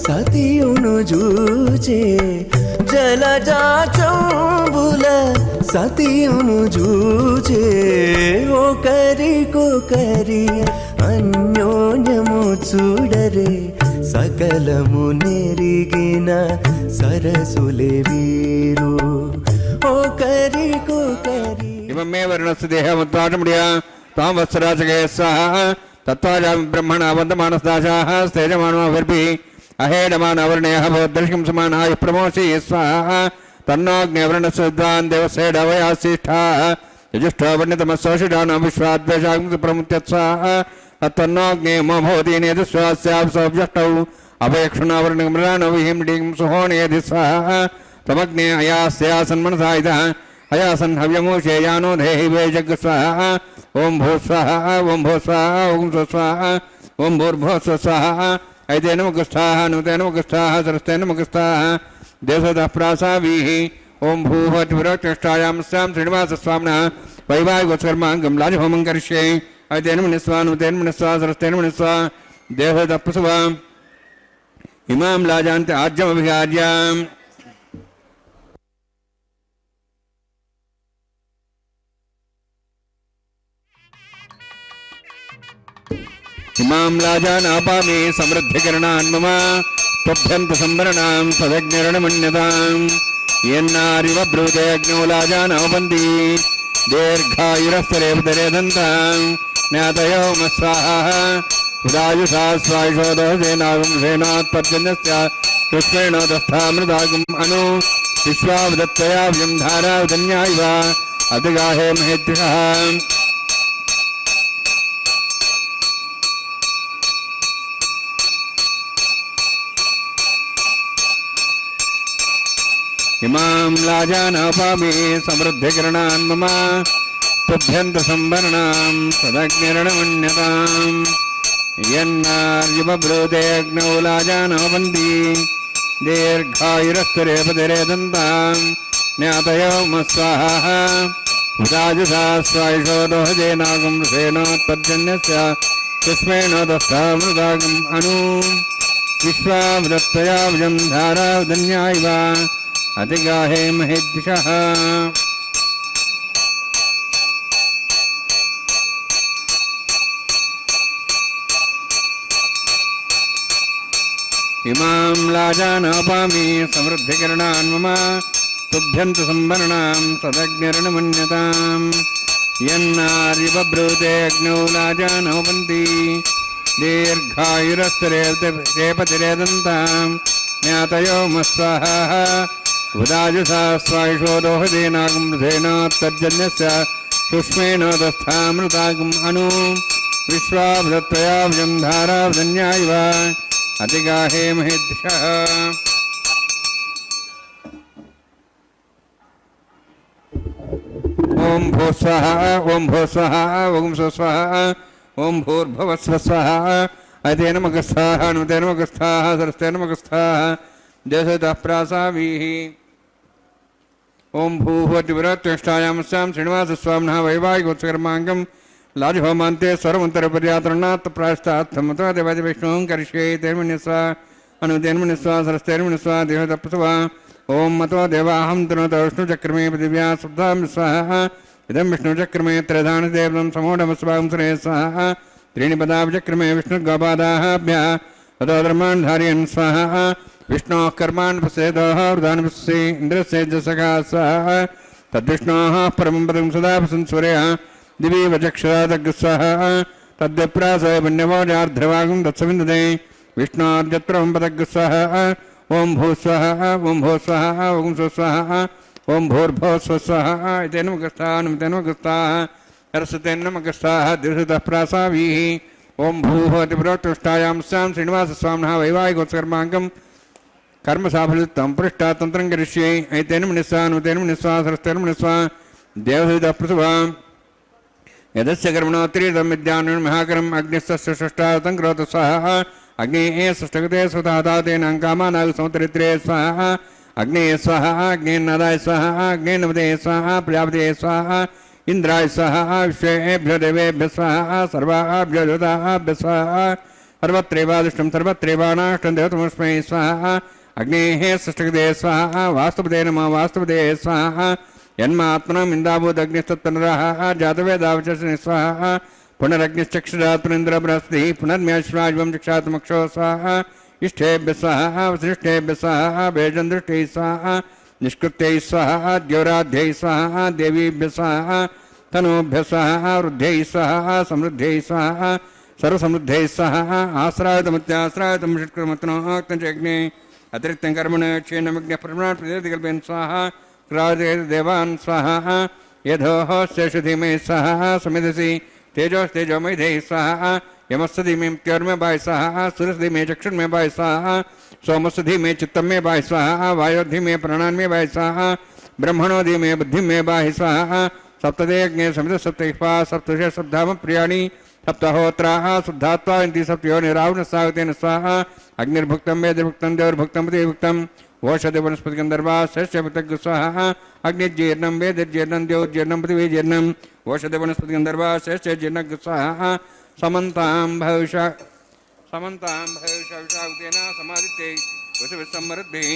సతియును జూచే జలజాక్షంబుల సతియును జూచే ఒకరికొకరి అన్యోన్యము చూడరే సకలము నెరిగిన సరసులే వీరు ఒకరికొకరి ఇమమే వర్ణస్సు దేహముద్వాటముడియా తాం వత్సరాజకే స్వాహ తత్వాజామి బ్రహ్మణ వందమానస్తాశాః స్తేజమానోభిర్భిః అహేడమానవర్ణేః భవద్దర్శకం సమానాయ ప్రమోసి స్వాహ తన్నోగ్నేవర్ణస్సు విద్వాన్ దేవసేడవయాశిష్ఠాః యజుష్టో వర్ణితమస్సోషిడానాం విశ్వాద్వేషాం ప్రముత్యత్స్వాహ తన్నోగ్నే మోహోదీనేదస్వాస్యాప్సవ్యష్టౌ అభయక్షుణావర్ణమృణానవిహిం సుహోణేధి స్వాహ తమగ్నే అయాస్యాసన్మనసా ఇదః అయాసన్ హవ్యమోషేయానో దేహి వేజగ్ స్వాహ ఓం భూ స్వాహ ఓం భూ స్వాహ ఓం స్వాహ ఓం భూర్భో స్వాహ ఐతేన ముఖస్థాః నూతేన ముఖస్థాః సరస్తేన ముఖస్థాః దేవతః ప్రాసావీః ఓం భూహోతిపురోక్షాయాం స్యాం శ్రీనివాసస్వామినः వైవాహికోత్సర్మాంగం లాజహోమం కరిష్యే ఐతేన మనిస్వా నూతేన మనిస్వా సరస్తేన మనిస్వా దేవతః ప్రసవా ఇమాం లాజాంతి ఆజ్యమభిగార్యాం ఇమాం లాజానాపామి సమృద్ధికరణాన్ మమ త్వభ్యంత సంవరణాం సదజ్ఞరణమన్యతాం యన్నారివ బ్రూతే అగ్నో లాజానోపంతి దీర్ఘాయురస్తరేపదరేదంతాం జ్ఞాతయో మస్వాహ ఉదాయుషా స్వాయుషోదోసేనాగం సేనాత్పర్జన్యస్య పుష్పేణోదస్థామృతాగం అను విశ్వావదత్తయా వ్యం ధారావధన్యా ఇవ అతిగాహే మహేద్యుషః ఇమాం లాజానాపామి సమృద్ధికరణాన్ మమ తుభ్యంత సంవరణాం సదగ్నిరణమన్యతాం యన్నార్యుబ్రూతే అగ్నౌ లాజానోపంతి దీర్ఘాయురస్తరేపదరేదంతాం జ్ఞాతయో మస్వాహ ఉదాజుషా స్వాయుషోదోహజేనాగం సేనోత్పర్జన్యస్య పుష్పేణోదస్థామృతాగం అను విశ్వావదత్తయా వ్యం ధారావధన్యా ఇవ అతిగాహే మహేద్యుషః ఇమాం లాజానాపామి సమృద్ధికరణాన్ మమ తుభ్యంత సంవరణాం సదగ్నిరణమన్యతాం యన్నార్యుబ్రూతే అగ్నౌ లాజానోపంతి దీర్ఘాయురస్తరేపతిరేదంతాం జ్ఞాతయో మస్వాహ ఉదాజుషా స్వాయుషోదోహదేనాగం సేనాత్తర్జన్యస్య పుష్పేణోదస్థామృతాగం అను విశ్వావదత్తయా వ్యం ధారావధన్యా ఇవ అతిగాహే మహేద్యుషః ఓం భూస్వః ఓం భూస్వః ఓం స్వస్వః ఓం భూర్భువస్వస్వః అతేన మగస్థాః నూతేన మగస్థాః సరస్తేన మగస్థాః దేశతః ప్రాసావీః ఓం భూహోతిపురోక్షాయాం స్యాం శ్రీనివాసస్వామినः వైవాహికోత్సర్మాంగం లాజహోమాంతే స్వరమంతరపర్యాతరణాత్ ప్రాయశ్చాత్తమతో దేవతి విష్ణుం కరిష్యే తేర్మణ్యస్వా అనుతేర్మణ్యస్వా సరస్తేర్మణ్యస్వా దేవతః ప్రసవా ఓం మతో దేవాహం తనోత విష్ణుచక్రమే పృథివ్యా శుద్ధాం స్వాహ ఇదం విష్ణుచక్రమే త్రధానదేవం సమూఢమస్వాం సురే స్వాహ त्रीणि पदाब्जक्रमे विष्णुर्गोपादाभ्यः ततो धर्मान् धारयन् स्वाहा विष्णोः कर्मान् पश्येतोः वृदान् पश्ये इन्द्रस्य जसखा स्वाहा तद्विष्णोः परमं पदं सदा प्रसंस्वरः दिवि वचक्षुरादग्स्वाहा तद्विप्रासय पुण्यवोजार्ध्रवागं तत्सविन्दते विष्णोर्यत्प्रमं पदग्स्वाहा ओं भूस्वाहा ओं भूस्वाहा ओं स्वस्वाहा ओं भूर्भुवस्वाहा इतेन मुखस्थाः नमतेन मुखस्थाः सरस्वतेन नमस्ताः दीर्घतः प्रासावीः ओं भूः अतिपुरोत्कृष्टायां स्यां श्रीनिवासस्वामिनः वैवाहिकोत्सर्माङ्गं कर्म साफल्यं पृष्ठा तंत्रं करिष्ये ऐतेन मनिस्वा नुतेन मनिस्वा सरस्तेन मनिस्वा देवहितः प्रसवा यदस्य कर्मणोत्तरीतं विद्यान् महाकरम् अग्निस्तस्य षष्ठातं करोतु स्वाहा अग्नेः षष्ठगते सुतादातेन कामानाग समुद्रित्रे स्वाहा अग्नेः स्वाहा अग्नेन्नादाय स्वाहा अग्नेन्नवदे स्वाहा प्रजापते स्वाहा इंद्राय स्वाहा विश्वेभ्यो देवेभ्यः स्वाहा सर्वाभ्यो देवताभ्यः स्वाहा सर्वत्रैवादिष्टं सर्वत्रैवानाष्टं देवतमस्मै स्वाहा अग्नेः षष्ठगते स्वाहा वास्तुपदे नमः वास्तुपदे स्वाहा यन्मात्मनम् इन्दाभूदग्निस्तत्तनरः जातवेदावचस्नि स्वाहा पुनरग्निश्चक्षुरात् पुनरिन्द्र बृहस्पतिः पुनर्म्याश्वाज्वं चक्षात्मक्षो स्वाहा इष्टेभ्यः स्वाहा वसिष्ठेभ्यः स्वाहा भेजन्दृष्टिः स्वाहा निष्कृत्यै स्वाहा द्यौराध्यैः स्वाहा देवीभ्यः स्वाहा तनूभ्यः स्वाहा वृद्ध्यै स्वाहा समृद्ध्यै स्वाहा सर्वसमृद्ध्यै स्वाहा आश्रायतमत्याश्रायतं षट्कृतमत्नोक्तञ्चग्ने अतिरिक्तं कर्मण क्षीणमग्न्यः प्रमाणात् प्रतिकल्पेन स्वाहा देवान् स्वाहा यथोः शेषु धीमहि स्वाहा समिधसि तेजोस्तेजोमयधे स्वाहा यमस्य धीमे त्योर्मे बाय स्वाहा सूर्यस्य धीमे चक्षुर्मे बाय स्वाहा सोमस्य धीमे चित्तमे बाय स्वाहा वायो धीमे प्राणान्मे बाय स्वाहा ब्रह्मणो धीमे बुद्धिमे बाय स्वाहा सप्तदे अग्ने समिध सप्तैः सप्तश सप्ताम प्रियाणि सप्तहोत्राः शुद्धात्वा इति सप्तयो निरावण सागतेन स्वाहा अग्निर्भुक्तं वेदभुक्तं देवर्भुक्तं पतिभुक्तं ओषधि वनस्पति गंधर्वा श्रेष्ठ भक्तज्ञ स्वाहा अग्निजीर्णं वेदजीर्णं देवजीर्णं पृथ्वीजीर्णं ओषधि वनस्पति गंधर्वा श्रेष्ठ जीर्णज्ञ स्वाहा समन्तां भविष्य विषावतेन समादित्यै वसुविस्समृद्धिः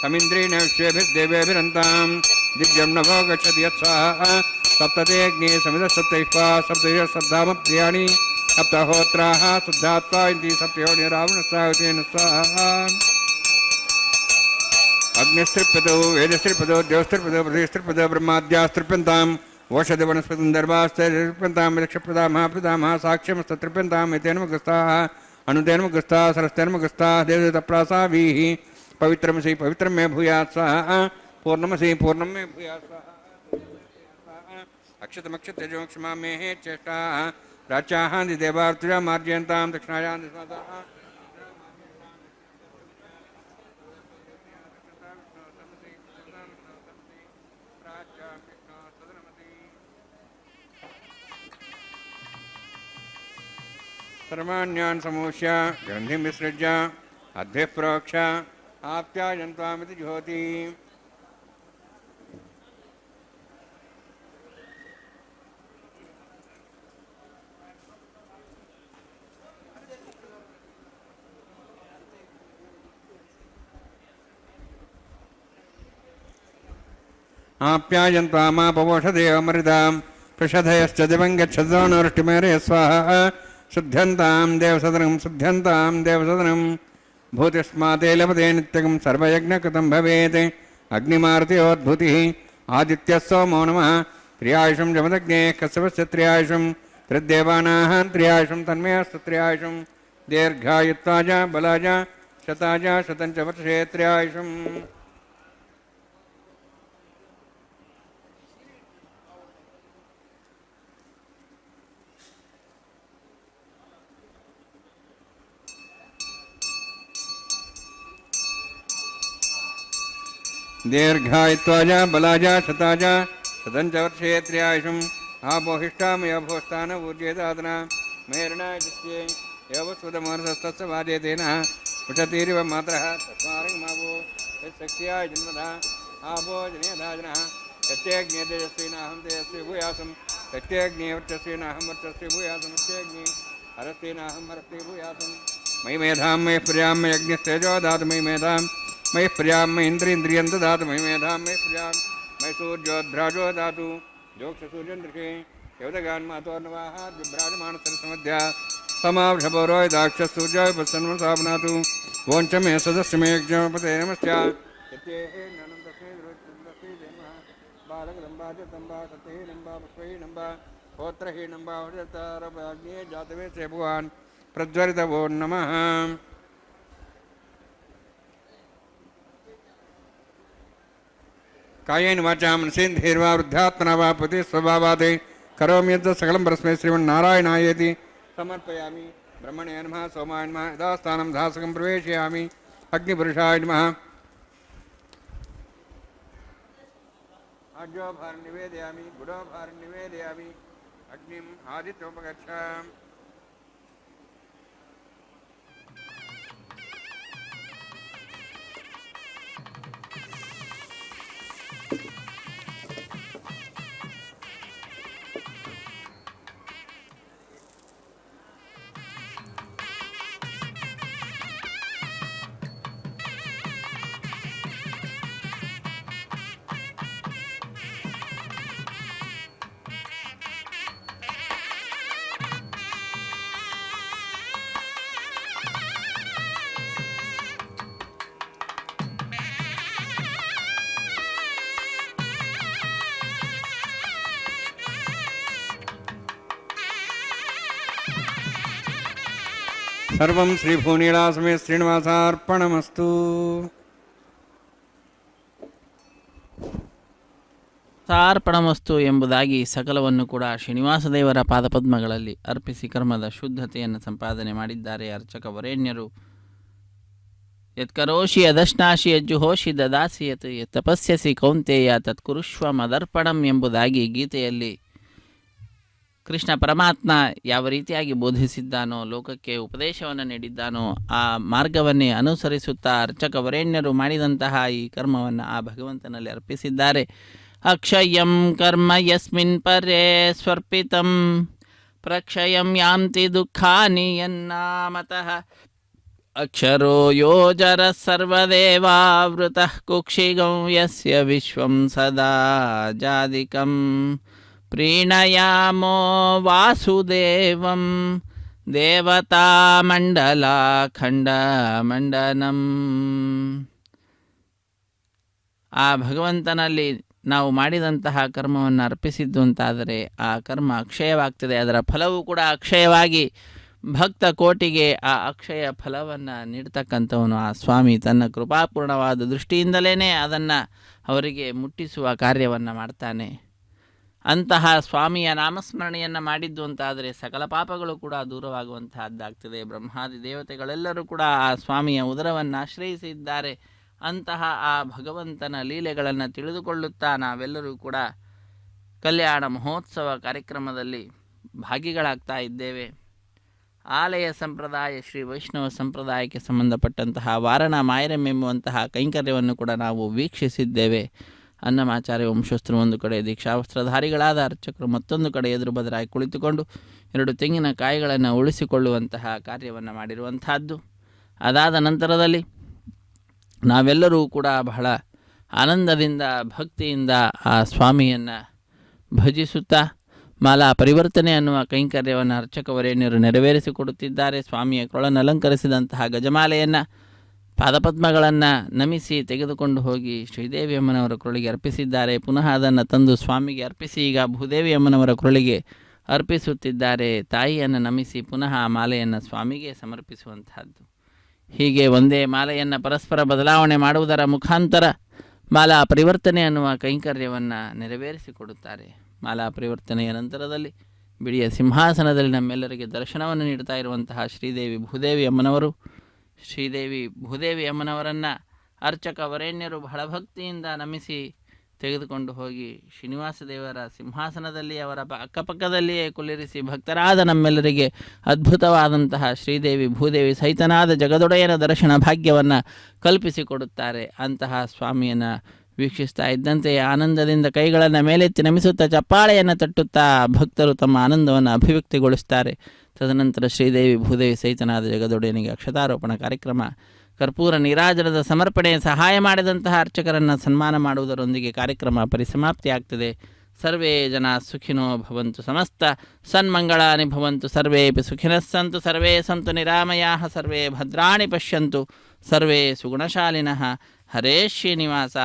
तमिन्द्रेण विश्वेभिर्देवेभिरन्तां दिव्यं नभो गच्छति यत्स्वाहा सप्तते अग्ने समिधः सप्तैः सप्तश सप्ताम प्रियाणि सप्तहोत्राः शुद्धात्वा इति सप्तयो निरावणस्सागतेन स्वाहा अग्निस्त्रिप्यतो वेदस्त्रिप्यतो देवस्त्रिप्यतो पृथ्वीस्त्रिप्यतो ब्रह्माद्यास्त्रिप्यन्ताम् ओषधि वनस्पतिन्दर्भास्त्रिप्यन्तां यक्षप्रदा महाप्रदामः साक्ष्यमस्तत्रिप्यन्ताम् एतेन मुखस्थाः अनुतेन मुखस्थाः सरस्तेन मुखस्थाः देवदत्तप्रासाभिः पवित्रमसि पवित्रं मे भूयात् स्वाहा पूर्णमसि पूर्णं मे भूयात् स्वाहा अक्षतमक्षतेजोक्षमा मे चेष्टाः प्राच्याः दिदेवार्तुजा मार्जयन्तां दक्षिणायां दिशाः सर्वाण्यान् समूष्य ग्रन्थिं विसृज्य अद्भिः प्रोक्ष आप्यायन्त्वामिति ज्योति आप्यायन्त्वामापवोषधेवमृतां प्रषधयश्च दिवं गच्छतो नवृष्टिमेरे स्वाहा शुद्ध्यन्तां देवसदनं शुद्ध्यन्तां देवसदनं भूतिस्माते लभते नित्यं सर्वयज्ञकृतं भवेत् अग्निमारुत्योद्भूतिः आदित्यः सोमो नमः त्र्यायुषं जमदग्ने कश्यपस्य त्र्यायुषं त्रिदेवानाः त्र्यायुषं तन्मयस्तु त्र्यायुषं दीर्घायुत्वाज बलाज शताज शतं च वर्षे त्र्यायुषम् दीर्घायुत्वाज बलाज शताज शतं च वर्षे त्र्यायुषम् आपोहिष्ठामयोभोस्थान ऊर्जेदादना मेरणायजस्ये योवस्वदमहर्षस्तस्य वाजेतेन पुषतीरिव मात्रः तस्मारिमावो यशक्त्याय जन्मधा आपो जनेधाजनः यत्यग्ने तेजस्विनाहं तेजस्वी भूयासं यत्यग्ने वर्चस्विनाहं वर्चस्वी भूयासं यत्यग्ने हरस्विनाहं हरस्वी भूयासं मयि मेधां मयि प्रियां मयि अग्निस्तेजो दातु मयि मेधां मयि प्रियां मयि इन्द्रियं ददातु मयि मेधां मयि प्रियां मयि सूर्योद्भ्राजो दातु जोक्षसूर्यन्दृके यवदगान् मातोर्नवाः विभ्राजमानसरसमध्या समावृषपौरोय दाक्षसूर्याय पत्सन्मसापनातु वोञ्च मे सदस्य मे यज्ञपते नमस्या यत्येहे ननं तस्मै विरोचन्दस्मै जन्मः बालकदम्बाजतम्बा सत्यहीनम्बा पुष्पहीनम्बा होत्रहीनम्बा हृदतारभाग्ये जातवे से भुवान् प्रज्वलितवो नमः कायेन वाचा मनसेन्द्रियैर्वा वृद्धात्मना वा पति स्वभावात् करोमि यद् सकलं परस्मै श्रीमन्नारायणायेति समर्पयामि ब्रह्मणे नमः सोमाय नमः यदा स्थानं धासकं प्रवेशयामि अग्निपुरुषाय नमः आज्यो भार निवेदयामि गुडो भार निवेदयामि अग्निम आदित्योपगच्छामि सर्वं श्रीभूनीलासमे श्रीनिवासार्पणमस्तु। ಸಾರ್ಪಣಮಸ್ತು ಎಂಬುದಾಗಿ ಸಕಲವನ್ನು ಕೂಡ ಶ್ರೀನಿವಾಸ ದೇವರ ಪಾದಪದ್ಮಗಳಲ್ಲಿ ಅರ್ಪಿಸಿ ಕರ್ಮದ ಶುದ್ಧತೆಯನ್ನು ಸಂಪಾದನೆ ಮಾಡಿದ್ದಾರೆ ಅರ್ಚಕ ವರೇಣ್ಯರು. ಯತ್ಕರೋಷಿ ಅದಶ್ನಾಶಿ ಯಜ್ಜುಹೋಷಿ ದದಾಸಿ ಯತ್ ತಪಸ್ಯಸಿ ಕೌಂತೆಯ ತತ್ಕುರುಷ್ವ ಮದರ್ಪಣಂ ಎಂಬುದಾಗಿ ಗೀತೆಯಲ್ಲಿ ಕೃಷ್ಣ ಪರಮಾತ್ಮ ಯಾವ ರೀತಿಯಾಗಿ ಬೋಧಿಸಿದ್ದಾನೋ, ಲೋಕಕ್ಕೆ ಉಪದೇಶವನ್ನು ನೀಡಿದ್ದಾನೋ ಆ ಮಾರ್ಗವನ್ನೇ ಅನುಸರಿಸುತ್ತಾ ಅರ್ಚಕ ವರೇಣ್ಯರು ಮಾಡಿದಂತಹ ಈ ಕರ್ಮವನ್ನು ಆ ಭಗವಂತನಲ್ಲಿ ಅರ್ಪಿಸಿದ್ದಾರೆ. ಅಕ್ಷಯಂ ಕರ್ಮ ಯಸ್ಮಿನ್ ಪರೇ ಸ್ವರ್ಪಿತಂ ಪ್ರಕ್ಷಯಂ ಯಾಂತಿ ದುಃಖಾನಿ ಯನ್ನಾಮತಃ ಅಕ್ಷರೋ ಯೋಜರ ಸರ್ವದೇವಾವೃತಃ ಕುಕ್ಷಿಗಂ ಯಸ್ಯ ವಿಶ್ವಂ ಸದಾ ಜಾದಿಕಂ ಪ್ರೀಣಯಾಮೋ ವಾಸುದೇವಂ ದೇವತಾಮಂಡಲಾಖಂಡಮಂಡನಂ. ಆ ಭಗವಂತನಲ್ಲಿ ನಾವು ಮಾಡಿದಂತಹ ಕರ್ಮವನ್ನು ಅರ್ಪಿಸಿದ್ದು ಅಂತಾದರೆ ಆ ಕರ್ಮ ಅಕ್ಷಯವಾಗ್ತದೆ. ಅದರ ಫಲವೂ ಕೂಡ ಅಕ್ಷಯವಾಗಿ ಭಕ್ತ ಕೋಟಿಗೆ ಆ ಅಕ್ಷಯ ಫಲವನ್ನು ನೀಡ್ತಕ್ಕಂಥವನು ಆ ಸ್ವಾಮಿ ತನ್ನ ಕೃಪಾಪೂರ್ಣವಾದ ದೃಷ್ಟಿಯಿಂದಲೇ ಅದನ್ನು ಅವರಿಗೆ ಮುಟ್ಟಿಸುವ ಕಾರ್ಯವನ್ನು ಮಾಡ್ತಾನೆ. ಅಂತಹ ಸ್ವಾಮಿಯ ನಾಮಸ್ಮರಣೆಯನ್ನು ಮಾಡಿದ್ದು ಅಂತಾದರೆ ಸಕಲ ಪಾಪಗಳು ಕೂಡ ದೂರವಾಗುವಂತಹದ್ದಾಗ್ತದೆ. ಬ್ರಹ್ಮಾದಿ ದೇವತೆಗಳೆಲ್ಲರೂ ಕೂಡ ಆ ಸ್ವಾಮಿಯ ಉದರವನ್ನು ಆಶ್ರಯಿಸಿದ್ದಾರೆ. ಅಂತಹ ಆ ಭಗವಂತನ ಲೀಲೆಗಳನ್ನು ತಿಳಿದುಕೊಳ್ಳುತ್ತಾ ನಾವೆಲ್ಲರೂ ಕೂಡ ಕಲ್ಯಾಣ ಮಹೋತ್ಸವ ಕಾರ್ಯಕ್ರಮದಲ್ಲಿ ಭಾಗಿಗಳಾಗ್ತಾ ಇದ್ದೇವೆ. ಆಲಯ ಸಂಪ್ರದಾಯ ಶ್ರೀ ವೈಷ್ಣವ ಸಂಪ್ರದಾಯಕ್ಕೆ ಸಂಬಂಧಪಟ್ಟಂತಹ ವಾರಣ ಮಾಯರಂ ಎಂಬುವಂತಹ ಕೈಂಕರ್ಯವನ್ನು ಕೂಡ ನಾವು ವೀಕ್ಷಿಸಿದ್ದೇವೆ. ಅನ್ನಮಾಚಾರ್ಯ ವಂಶಸ್ಥರು ಒಂದು ಕಡೆ, ದೀಕ್ಷಾವಸ್ತ್ರಧಾರಿಗಳಾದ ಅರ್ಚಕರು ಮತ್ತೊಂದು ಕಡೆ ಎದುರು ಬದರಾಗಿ ಕುಳಿತುಕೊಂಡು 2 ತೆಂಗಿನಕಾಯಿಗಳನ್ನು ಉಳಿಸಿಕೊಳ್ಳುವಂತಹ ಕಾರ್ಯವನ್ನು ಮಾಡಿರುವಂತಹದ್ದು. ಅದಾದ ನಂತರದಲ್ಲಿ ನಾವೆಲ್ಲರೂ ಕೂಡ ಬಹಳ ಆನಂದದಿಂದ ಭಕ್ತಿಯಿಂದ ಆ ಸ್ವಾಮಿಯನ್ನು ಭಜಿಸುತ್ತಾ ಮಾಲಾ ಪರಿವರ್ತನೆ ಅನ್ನುವ ಕೈಂಕರ್ಯವನ್ನು ಅರ್ಚಕವರೇಣ್ಯರು ನೆರವೇರಿಸಿಕೊಡುತ್ತಿದ್ದಾರೆ. ಸ್ವಾಮಿಯ ಕೊಳನ್ನು ಅಲಂಕರಿಸಿದಂತಹ ಗಜಮಾಲೆಯನ್ನು ಪಾದಪದ್ಮಗಳನ್ನು ನಮಿಸಿ ತೆಗೆದುಕೊಂಡು ಹೋಗಿ ಶ್ರೀದೇವಿ ಅಮ್ಮನವರ ಕೊರಳಿಗೆ ಅರ್ಪಿಸಿದ್ದಾರೆ. ಪುನಃ ಅದನ್ನು ತಂದು ಸ್ವಾಮಿಗೆ ಅರ್ಪಿಸಿ ಈಗ ಭೂದೇವಿ ಅಮ್ಮನವರ ಕೊರಳಿಗೆ ಅರ್ಪಿಸುತ್ತಿದ್ದಾರೆ. ತಾಯಿಯನ್ನು ನಮಿಸಿ ಪುನಃ ಆ ಮಾಲೆಯನ್ನು ಸ್ವಾಮಿಗೆ ಸಮರ್ಪಿಸುವಂತಹದ್ದು. ಹೀಗೆ ಒಂದೇ ಮಾಲೆಯನ್ನು ಪರಸ್ಪರ ಬದಲಾವಣೆ ಮಾಡುವುದರ ಮುಖಾಂತರ ಮಾಲಾ ಪರಿವರ್ತನೆ ಅನ್ನುವ ಕೈಂಕರ್ಯವನ್ನು ನೆರವೇರಿಸಿಕೊಡುತ್ತಾರೆ. ಮಾಲಾ ಪರಿವರ್ತನೆಯ ನಂತರದಲ್ಲಿ ಬಿಡಿಯ ಸಿಂಹಾಸನದಲ್ಲಿ ನಮ್ಮೆಲ್ಲರಿಗೆ ದರ್ಶನವನ್ನು ನೀಡ್ತಾ ಇರುವಂತಹ ಶ್ರೀದೇವಿ ಭೂದೇವಿ ಅಮ್ಮನವರು, ಶ್ರೀದೇವಿ ಭೂದೇವಿ ಅಮ್ಮನವರನ್ನು ಅರ್ಚಕ ವರೇಣ್ಯರು ಬಹಳ ಭಕ್ತಿಯಿಂದ ನಮಿಸಿ ತೆಗೆದುಕೊಂಡು ಹೋಗಿ ಶ್ರೀನಿವಾಸ ದೇವರ ಸಿಂಹಾಸನದಲ್ಲಿ ಅವರ ಅಕ್ಕಪಕ್ಕದಲ್ಲಿಯೇ ಕುಳ್ಳಿರಿಸಿ ಭಕ್ತರಾದ ನಮ್ಮೆಲ್ಲರಿಗೆ ಅದ್ಭುತವಾದಂತಹ ಶ್ರೀದೇವಿ ಭೂದೇವಿ ಸಹಿತನಾದ ಜಗದೊಡೆಯನ ದರ್ಶನ ಭಾಗ್ಯವನ್ನು ಕಲ್ಪಿಸಿಕೊಡುತ್ತಾರೆ. ಅಂತಹ ಸ್ವಾಮಿಯನ್ನು ವೀಕ್ಷಿಸ್ತಾ ಇದ್ದಂತೆ ಆನಂದದಿಂದ ಕೈಗಳನ್ನು ಮೇಲೆತ್ತಿ ನಮಿಸುತ್ತಾ ಚಪ್ಪಾಳೆಯನ್ನು ತಟ್ಟುತ್ತಾ ಭಕ್ತರು ತಮ್ಮ ಆನಂದವನ್ನು ಅಭಿವ್ಯಕ್ತಿಗೊಳಿಸ್ತಾರೆ. ತದನಂತರ ಶ್ರೀದೇವಿ ಭೂದೇವಿ ಸಹಿತನಾದ ಜಗದೊಡೆಯನಿಗೆ ಅಕ್ಷತಾರೋಪಣ ಕಾರ್ಯಕ್ರಮ, ಕರ್ಪೂರ ನೀರಾಜನದ ಸಮರ್ಪಣೆ, ಸಹಾಯ ಮಾಡಿದಂತಹ ಅರ್ಚಕರನ್ನು ಸನ್ಮಾನ ಮಾಡುವುದರೊಂದಿಗೆ ಕಾರ್ಯಕ್ರಮ ಪರಿಸಮಾಪ್ತಿಯಾಗ್ತದೆ. ಸರ್ವೇ ಜನ ಸುಖಿನೋ ಭವಂತು, ಸಮಸ್ತ ಸನ್ಮಂಗಳಾನಿ ಭವಂತು, ಸರ್ವೇಪಿ ಸುಖಿನಃ ಸಂತು, ಸರ್ವೇ ಸಂತು ನಿರಾಮಯಾಃ, ಸರ್ವೇ ಭದ್ರಾಣಿ ಪಶ್ಯಂತು, ಸರ್ವೇ ಸುಗುಣಶಾಲಿನಃ. ಹರೇ ಶ್ರೀನಿವಾಸ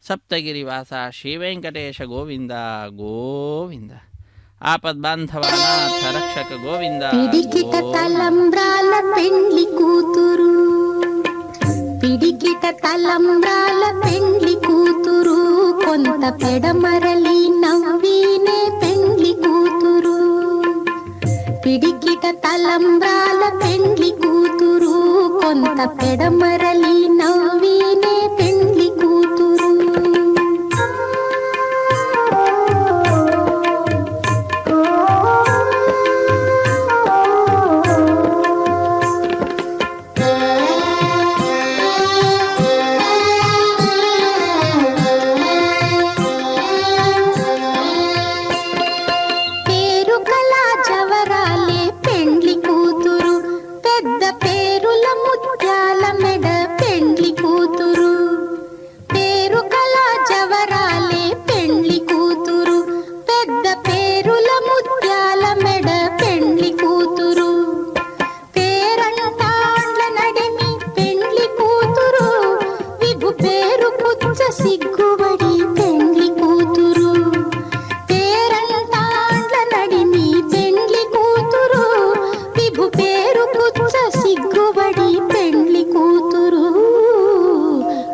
ಸಪ್ತಗಿರಿವಾಸ ಶ್ರೀವೆಂಕಟೇಶ ಗೋವಿಂದ ಗೋವಿಂದ. ఆపద్బాంధవనాథ రక్షక గోవింద. పిడికిట తలంబ్రాల పెండ్లి కూతురు, పిడికిట తలంబ్రాల పెండ్లి కూతురు, కొంత పెడమరలి నవ్వినే పెండ్లి కూతురు. పిడికిట తలంబ్రాల పెండ్లి కూతురు, కొంత పెడమరలి నవ్వినే పెండ్లి కూతురు.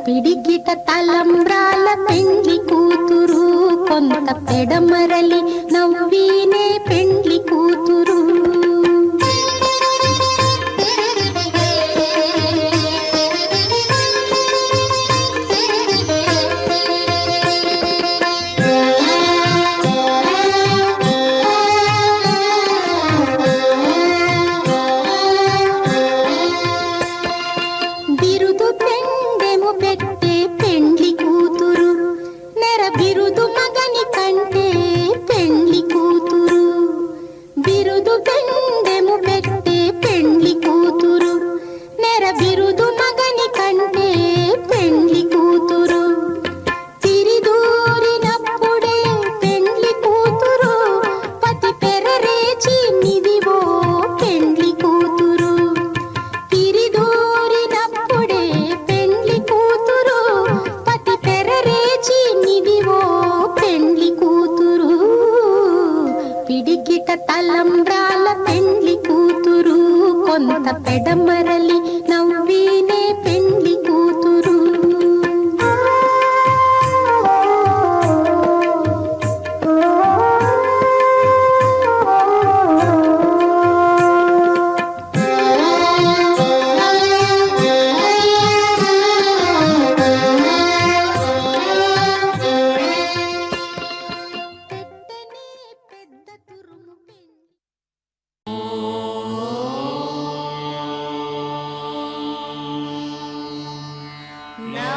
పిడికిట తలంబ్రాల పెండ్లి కూతురు కొంత పెడమరలి నవ్వీనే పెండ్లి కూతురు. బిరుదు పెండెము పెట్టే పెండ్లి కూతురు నెర బిరుదు మగని కంటే పెండ్లి కూతురు. బిరుదు పెండెము పెట్టే పెండ్లి కూతురు నెర బిరుదు మగని కంటే పెండ్లి కూతురు. తిరిదూరినప్పుడే పెండ్లి కూతురు పతి పెరరేచి నిదివో పెండ్లి కూతురు. తిరిదూరినప్పుడే పెండ్లి కూతురు పతి పెరరేచి నిదివో పెండ్లి కూతురు. పిడికిట తలంబ్రాల పెండ్లి కూతురు కొంత పెడమరలి నవ్వీనే పెండ్లి కూతురు. పెద్ద తురుము పెండ్లి నా